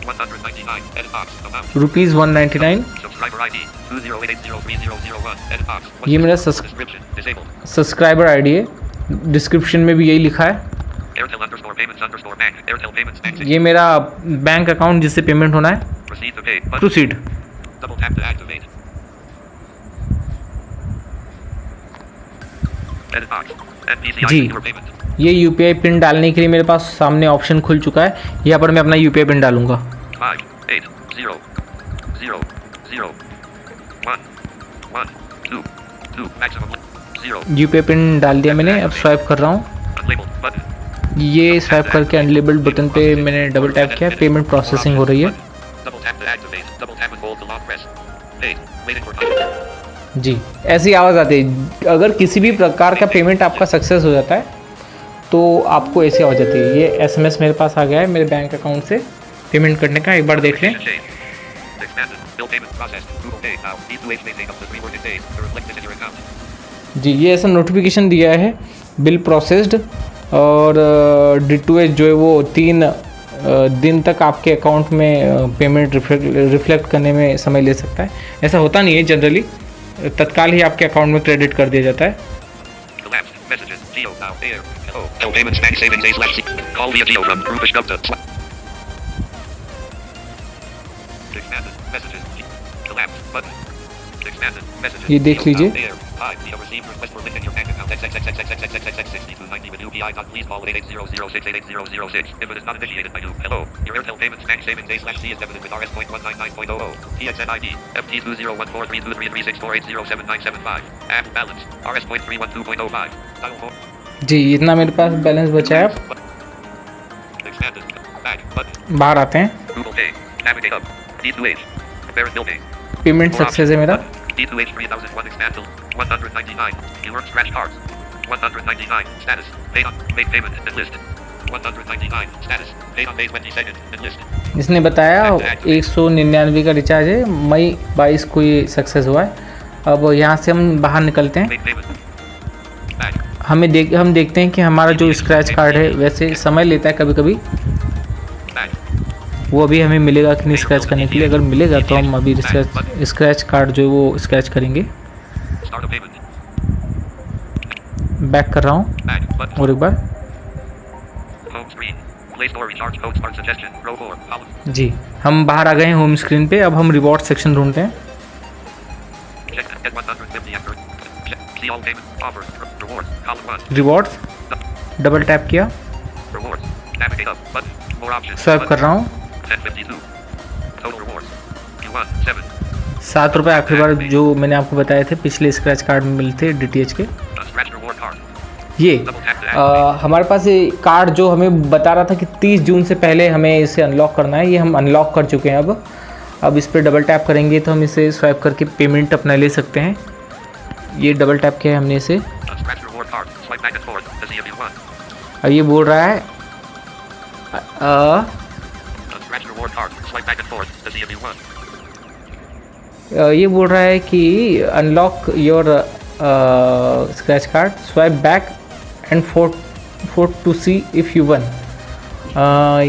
199. Edit box. Amount. Rupees 199। Subscriber ID 208803001. Edit box. ये मेरा Description. Disabled. सब्सक्राइबर आईडी है, डिस्क्रिप्शन में भी यही लिखा है। Airtel underscore payments underscore bank. Airtel payments bank. ये मेरा बैंक अकाउंट जिससे पेमेंट होना है। Proceed to pay. Button. Proceed. Double tap to activate. Edit box. NPCI जी। your payment. ये यूपीआई पिन डालने के लिए मेरे पास सामने ऑप्शन खुल चुका है। यहाँ पर मैं अपना यूपीआई पिन डालूंगा। 5 8 0 0 0 1 1 2 2 maximum 0 यूपीआई पिन डाल दिया मैंने, अब स्वाइप कर रहा हूँ। unlabeled button. ये स्वाइप करके अनलेबल्ड बटन पे मैंने डबल टैप किया, पेमेंट प्रोसेसिंग हो रही है। Double tap to activate. Double tap and hold to long press. Paid. Waiting for time. जी, ऐसी आवाज़ आती है। अगर किसी भी प्रकार का पेमेंट आपका सक्सेस हो जाता है तो आपको ऐसी आवाज़ आती है। ये एसएमएस मेरे पास आ गया है मेरे बैंक अकाउंट से पेमेंट करने का, एक बार देख लें। Change. Expanded. Bill payment processed. Google Pay now. D2H may take up to 3 working days to reflect this in your account. जी, ये ऐसा नोटिफिकेशन दिया है, बिल प्रोसेस्ड, और D2H जो है वो 3 दिन तक आपके अकाउंट में पेमेंट रिफ्लेक्ट करने में समय ले सकता है। ऐसा होता नहीं है जनरली, तत्काल ही आपके अकाउंट में क्रेडिट कर दिया जाता है। Collapsed. Messages. Geo now. Air. Hello. Bill payments bank savings A slash C. Call via Geo from Rupesh Gupta. Expanded. Messages. Collapsed. Button. Expanded. Messages. ये देख Geo now. लीजिए। Air. 5. You have received request for link in your bank account. XXXXXXXX6290 with UPI. Please call 8800688006 if it is not initiated by you. Hello. Your Airtel Payments Bank Savings A slash C is debited with RS.199.00. TXN ID. FT2014323648079775. App balance. RS.312.05. Dial 4. जी, इतना मेरे पास balance बचा है। Expanded. Back. Button. बाहर आते हैं, Google Pay. Navigate up. D2H. Parent bill pay. Payment success है मेरा। D2H 3001 expand to 199. You earn scratch cards. 199. Status. Paid on. Make payment and list. 199. Status. Paid on May 22nd and list. इसने बताया 199 का recharge है, मई 22 को ये success हुआ है। अब यहाँ से हम बाहर निकलते हैं। Make payment. Back. हम देखते हैं कि हमारा जो स्क्रैच कार्ड है वैसे समय लेता है कभी कभी, Back. वो अभी हमें मिलेगा कि नहीं स्क्रैच करने के लिए। अगर मिलेगा तो हम अभी स्क्रैच कार्ड जो है वो स्क्रैच करेंगे। Start a payment. बैक कर रहा हूँ Back. Button. और एक बार। Home screen. Play Store recharge code smart suggestion. Row 4. Column. जी, हम बाहर आ गए हैं होम स्क्रीन पे। अब हम रिवॉर्ड सेक्शन ढूंढते हैं। Check. Get 150 after. Check. See all payment offers. Rewards. Column 1. Rewards, double tap किया, Rewards. Navigate up. Button. More options. Swipe कर रहा हूँ। 1052. Total rewards. You won 7. 7 रुपये आखिरी बार जो मैंने आपको बताए थे पिछले स्क्रैच कार्ड में मिलते DTH के। A scratch reward card. ये Double tap to activate. हमारे पास ये कार्ड जो हमें बता रहा था कि 30 जून से पहले हमें इसे अनलॉक करना है, ये हम अनलॉक कर चुके हैं। अब इस पर डबल टैप करेंगे तो हम इसे स्वाइप करके पेमेंट अपना ले सकते हैं। ये डबल टैप किया है हमने इसे। A scratch reward card. Swipe back and forth to see if you won. अब ये बोल रहा है A scratch reward card. Swipe back and forth to see if you won. ये बोल रहा है कि unlock your scratch card, swipe back and forth to see if you won.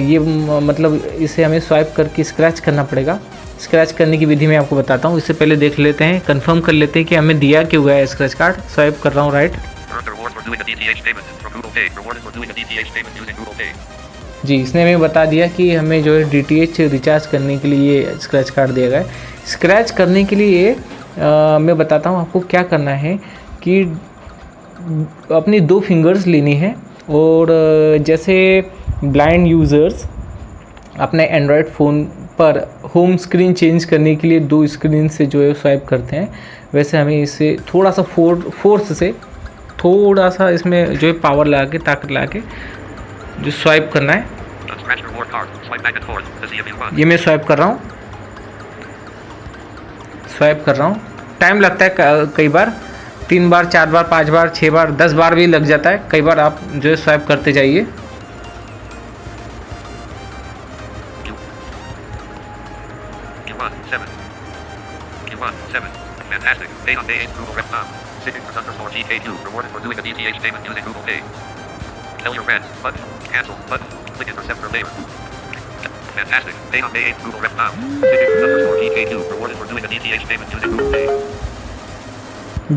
ये मतलब इसे हमें स्वाइप करके स्क्रैच करना पड़ेगा। स्क्रैच करने की विधि मैं आपको बताता हूँ। इससे पहले देख लेते हैं, कंफर्म कर लेते हैं कि हमें दिया क्यों गया है स्क्रैच कार्ड। स्वाइप कर रहा हूँ right. Earn the reward for doing a DTH payment from Google Pay. Rewarded for doing a DTH payment using Google Pay. जी, इसने हमें बता दिया कि हमें जो है DTH रिचार्ज करने के लिए ये स्क्रैच कार्ड दिया गया है। स्क्रैच करने के लिए मैं बताता हूँ आपको क्या करना है कि अपनी 2 फिंगर्स लेनी है और जैसे ब्लाइंड यूज़र्स अपने एंड्रॉयड फ़ोन पर होम स्क्रीन चेंज करने के लिए 2 स्क्रीन से जो है स्वाइप करते हैं, वैसे हमें इसे थोड़ा सा फोर्स से थोड़ा सा इसमें जो है पावर लगा के, ताकत लगा के जो स्वाइप करना है। Scratch reward card. Swipe back and forth to see if you won. ये मैं स्वाइप कर रहा हूँ, टाइम लगता है कई बार 3 बार 4 बार 5 बार 6 बार 10 बार भी लग जाता है, कई बार आप जो है स्वाइप करते जाइए। You won 7. You won 7. Fantastic. Pay on day 8 Google Rep.com. /GK2. Rewarded for doing a DTH payment using Google Pay. Tell your friends. Button. Cancel. Button. Click it for separate later. Fantastic. Pay on day 8 Google Rep.com. /GK2. Rewarded for doing a DTH payment using Google Pay.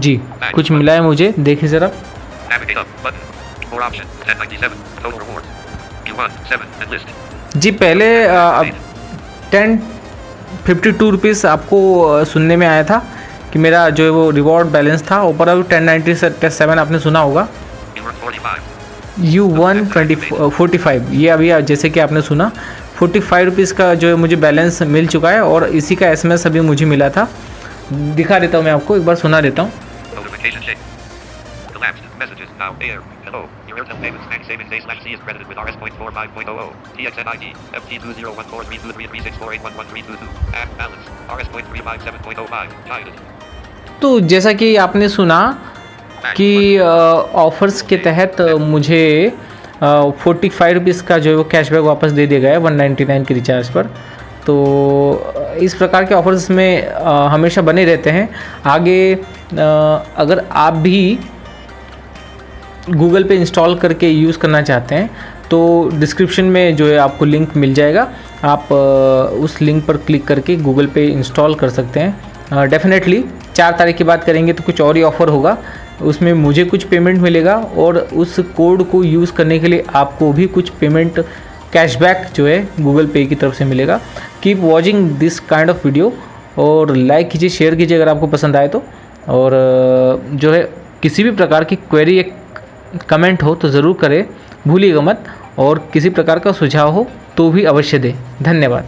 जी कुछ मिला है मुझे, देखिए ज़रा। Navigate up. Button. More option. 1097. Total rewards. You won 7. And list. जी पहले 1052 rupees आपको सुनने में आया था कि मेरा जो है वो रिवॉर्ड बैलेंस था, ऊपर अब 1097 आपने सुना होगा। You won 45. यू वन 45, ये अभी जैसे कि आपने सुना 45 रुपीज़ का जो है मुझे बैलेंस मिल चुका है और इसी का SMS अभी मुझे मिला था। दिखा देता हूँ मैं आपको, एक बार सुना देता हूँ। Notification check. Collapsed. Messages now air. Hello. Your Airtel Payments Bank Savings Day / C is credited with RS.45.00. TXN ID. FT20143236481132. App balance. RS.357.05. Guided. तो जैसा कि आपने सुना कि ऑफ़र्स के तहत मुझे 45 रुपीज़ का जो है वो कैशबैक वापस दे दिया गया है 199 के रिचार्ज पर। तो इस प्रकार के ऑफ़र्स में हमेशा बने रहते हैं। आगे अगर आप भी गूगल पे इंस्टॉल करके यूज़ करना चाहते हैं तो डिस्क्रिप्शन में जो है आपको लिंक मिल जाएगा, आप उस लिंक पर क्लिक करके गूगल पे इंस्टॉल कर सकते हैं। डेफिनेटली 4 तारीख की बात करेंगे तो कुछ और ही ऑफ़र होगा, उसमें मुझे कुछ पेमेंट मिलेगा और उस कोड को यूज़ करने के लिए आपको भी कुछ पेमेंट कैशबैक जो है गूगल पे की तरफ से मिलेगा। Keep watching this kind of video और लाइक कीजिए, शेयर कीजिए अगर आपको पसंद आए तो। और जो है किसी भी प्रकार की क्वेरी या कमेंट हो तो ज़रूर करें, भूलिएगा मत। और किसी प्रकार का सुझाव हो तो भी अवश्य दें। धन्यवाद।